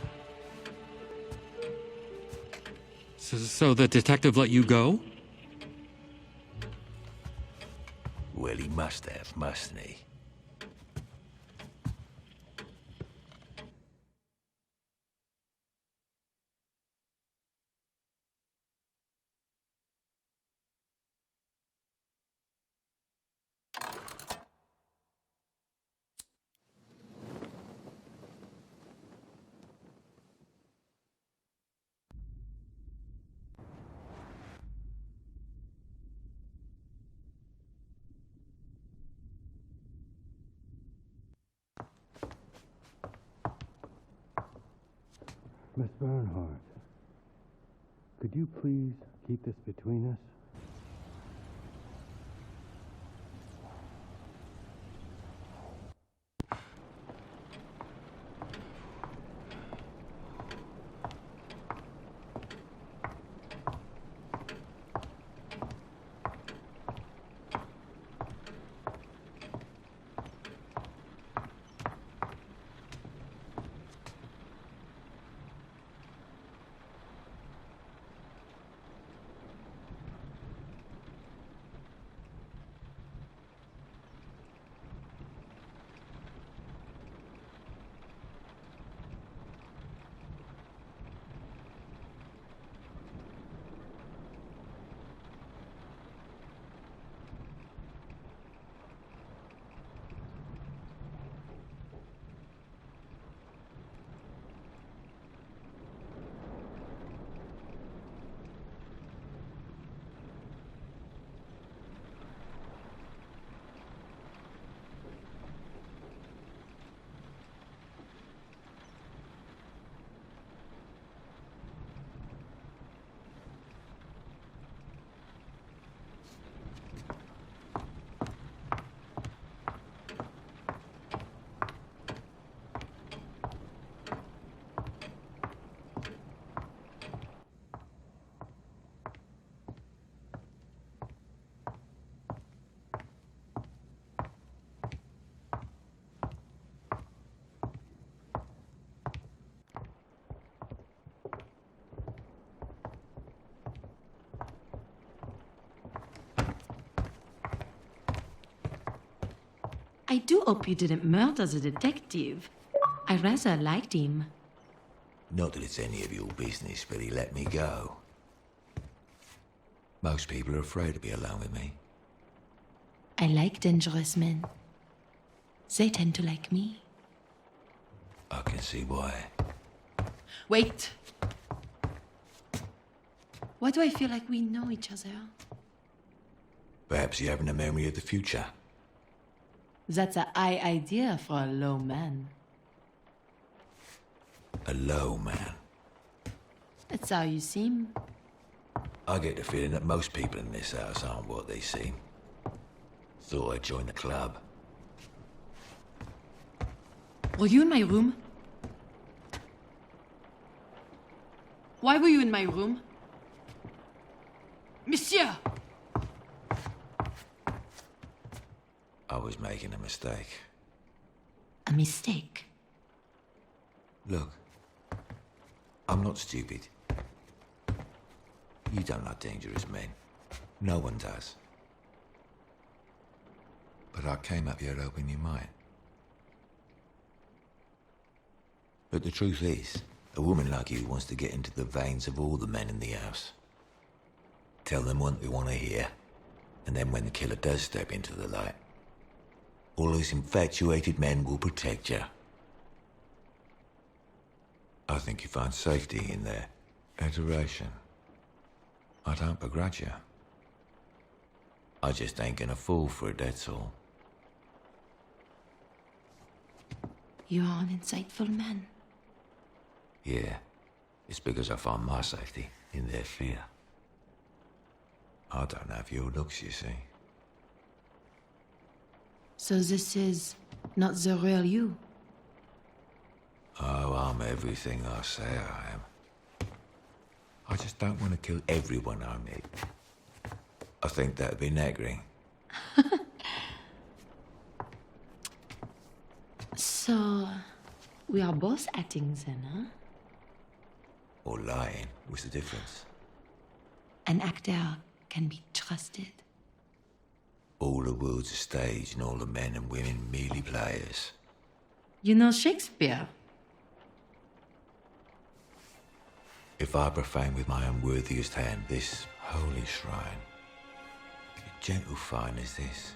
So the detective let you go? Well, he must have, mustn't he? Miss Bernhardt, could you please keep this between us? I do hope you didn't murder the detective. I rather liked him. Not that it's any of your business, but he let me go. Most people are afraid to be alone with me. I like dangerous men. They tend to like me. I can see why. Wait. Why do I feel like we know each other? Perhaps you haven't a memory of the future. That's a high idea for a low man. A low man. That's how you seem. I get the feeling that most people in this house aren't what they seem. Thought I'd join the club. Were you in my room? Why were you in my room? Monsieur! I was making a mistake. A mistake? Look, I'm not stupid. You don't like dangerous men. No one does. But I came up here to open your mind. But the truth is, a woman like you wants to get into the veins of all the men in the house. Tell them what they want to hear, and then when the killer does step into the light, all those infatuated men will protect you. I think you find safety in their adoration. I don't begrudge you. I just ain't gonna fall for it, that's all. You are an insightful man. Yeah, it's because I find my safety in their fear. I don't have your looks, you see. So this is not the real you? Oh, I'm everything I say I am. I just don't want to kill everyone I meet. I think that'd be nagging. So, we are both acting then, huh? Or lying. What's the difference? An actor can be trusted. All the world's a stage and all the men and women merely players. You know Shakespeare? If I profane with my unworthiest hand this holy shrine, a gentle fine as this,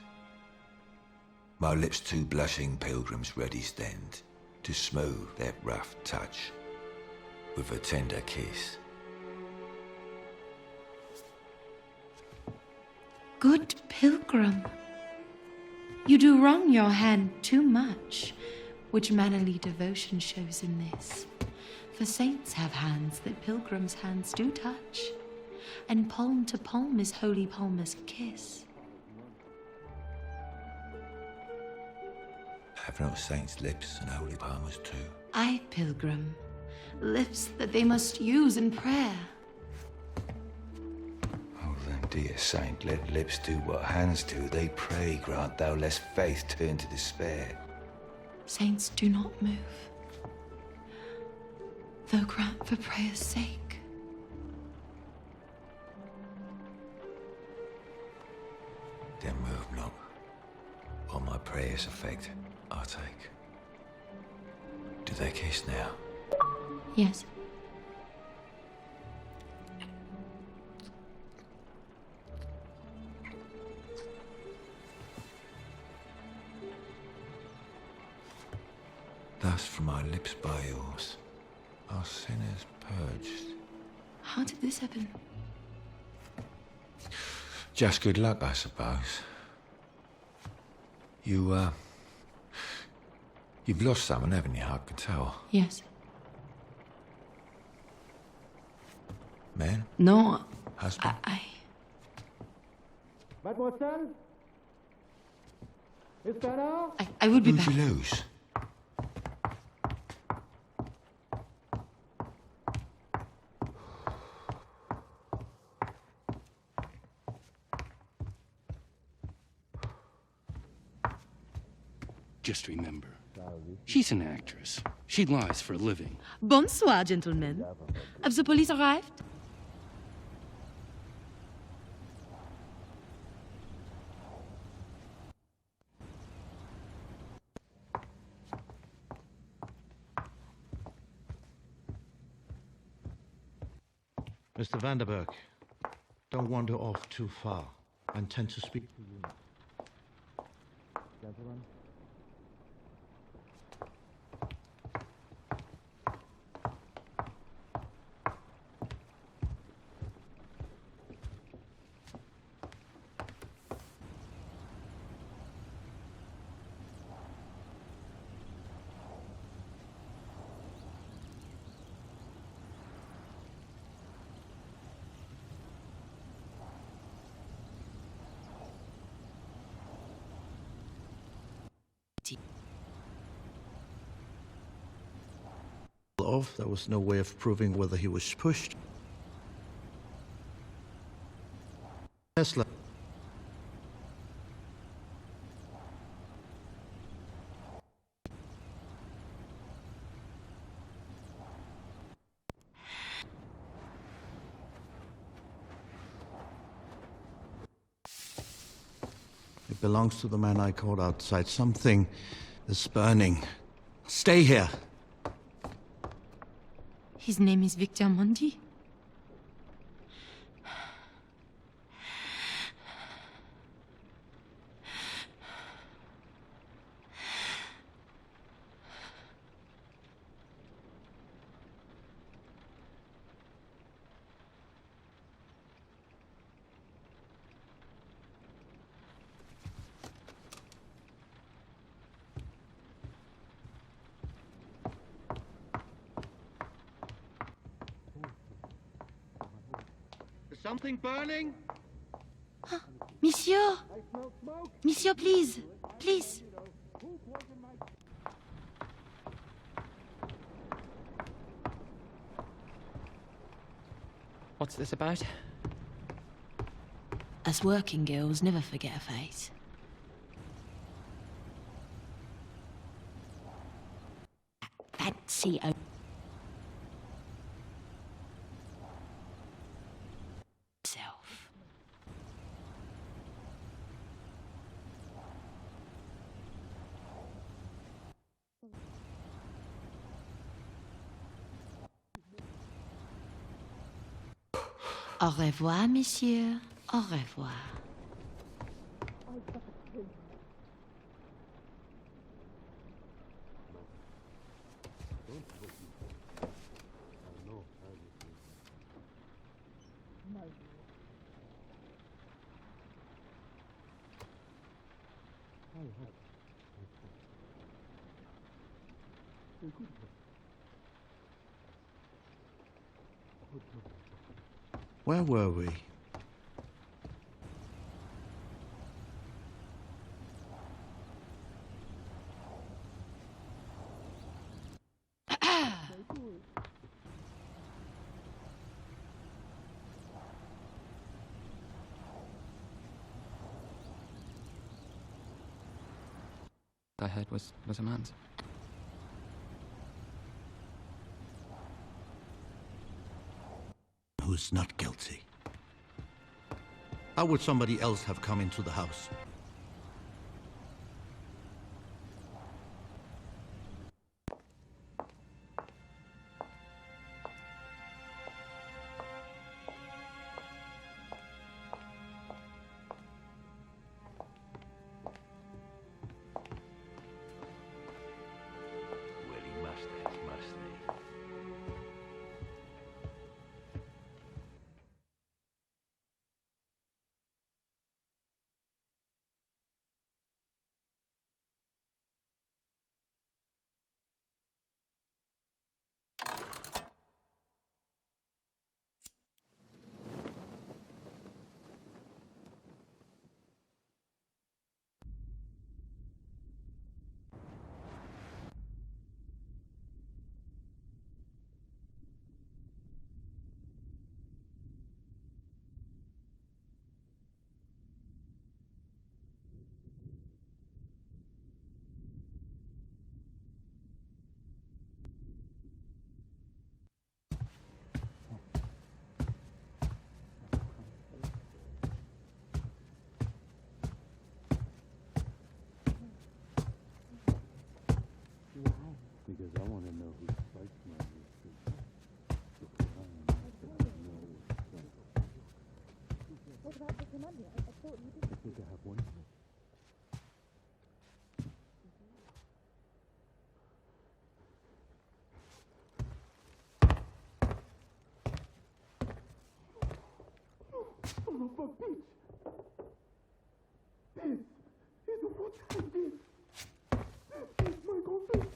my lips two blushing pilgrims ready stand to smooth that rough touch with a tender kiss. Good pilgrim. You do wrong your hand too much, which mannerly devotion shows in this. For saints have hands that pilgrims' hands do touch, and palm to palm is holy palmer's kiss. Have not saints' lips and holy palmers too? Aye, pilgrim, lips that they must use in prayer. Oh, then, dear saint, let lips do what hands do. They pray, grant thou lest faith turn to despair. Saints do not move, though grant for prayer's sake. Then move not, or my prayer's effect I'll take. Do they kiss now? Yes. Thus from my lips by yours are sinners purged. How did this happen? Just good luck, I suppose. You've lost someone, haven't you? I can tell. Yes. Man? No. Husband? Mademoiselle? Is that all? I would be Who'd back. you lose? Just remember, she's an actress. She lies for a living. Bonsoir, gentlemen. Have the police arrived? Mr. Vanderberg, don't wander off too far. I intend to speak to you. Gentlemen? of. There was no way of proving whether he was pushed. Tesla. It belongs to the man I caught outside. Something is burning. Stay here. His name is Victor Mondi. Is something burning? Monsieur! Monsieur, please! Please! What's this about? Us working girls never forget a face. Fancy self. Au revoir, monsieur. Au revoir. Where were we? I heard was a man's. Who's not guilty? How would somebody else have come into the house? Well, he must have, mustn't he? Because I want to know who strikes my What about the commander? I thought you did. I think I have one. Son of a bitch! This is what I did! This is my confession!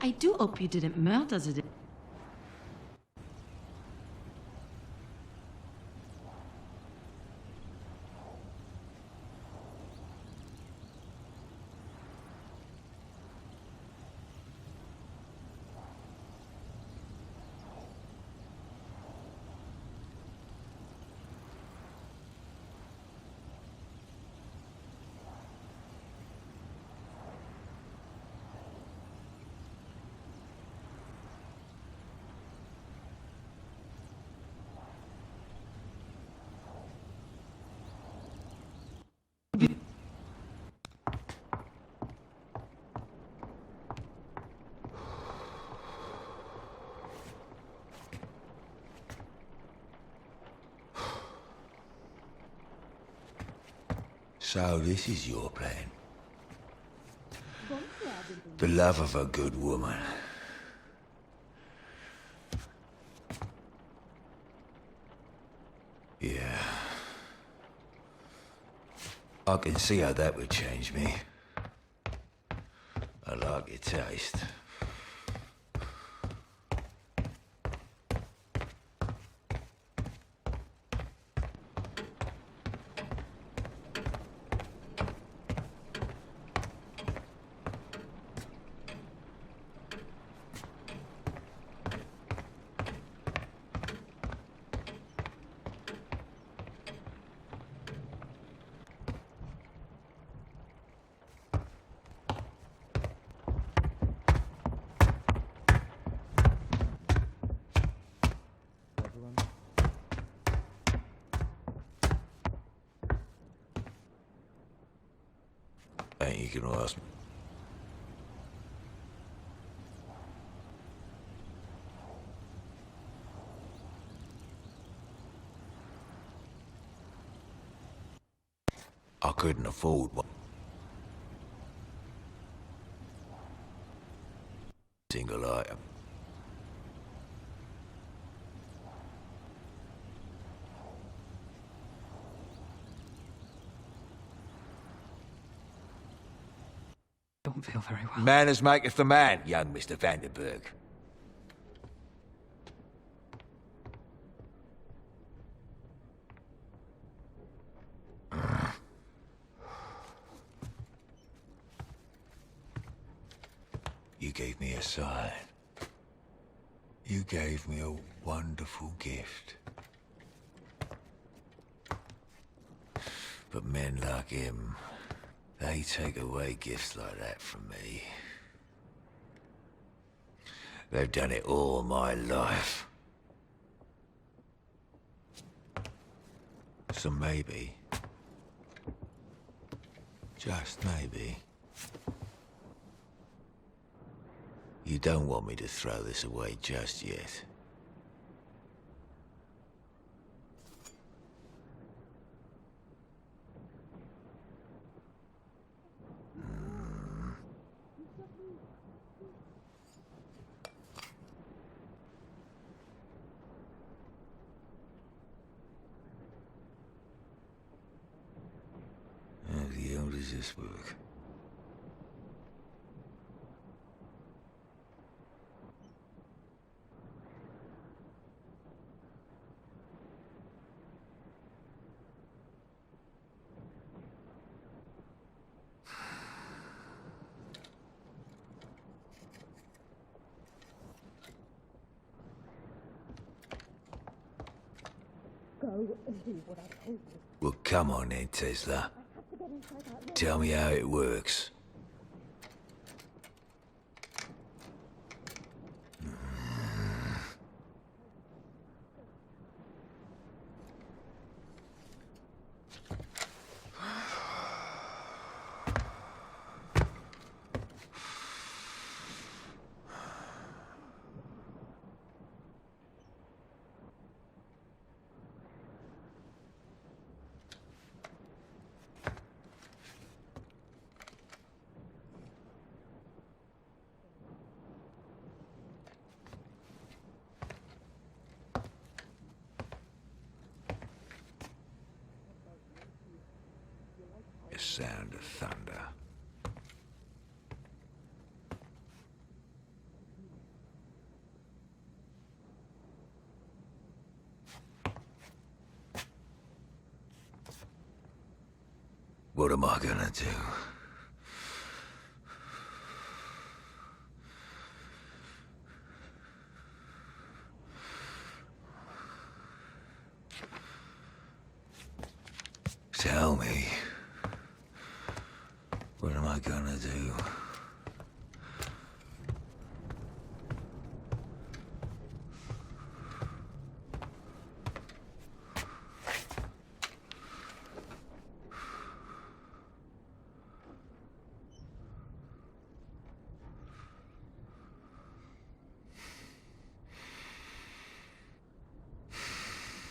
I do hope you didn't murder the... So this is your plan. The love of a good woman. Yeah. I can see how that would change me. I like your taste. Ain't you gonna ask me? I couldn't afford one. Single item. Don't feel very well. Manners maketh the man, young Mr. Vandenberg. You gave me a sign. You gave me a wonderful gift. But men like him, they take away gifts like that from me. They've done it all my life. So maybe, just maybe, you don't want me to throw this away just yet. How the hell does this work? Go and do what I told you. Well, come on then, Tesla. Tell me how it works. The sound of thunder. What am I gonna do? Tell me. What am I gonna do?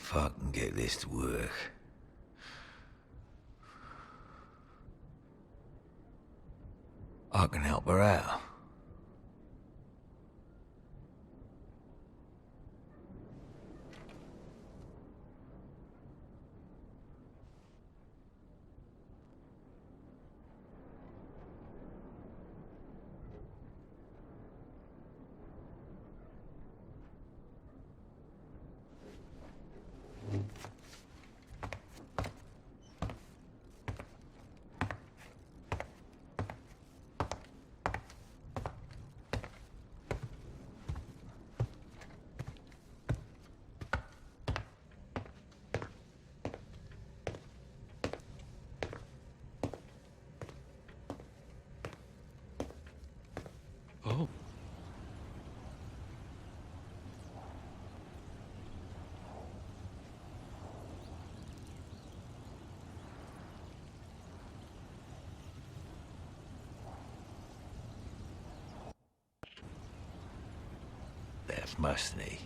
If I can get this to work. I can help her out. Oh. Left, mustn't he?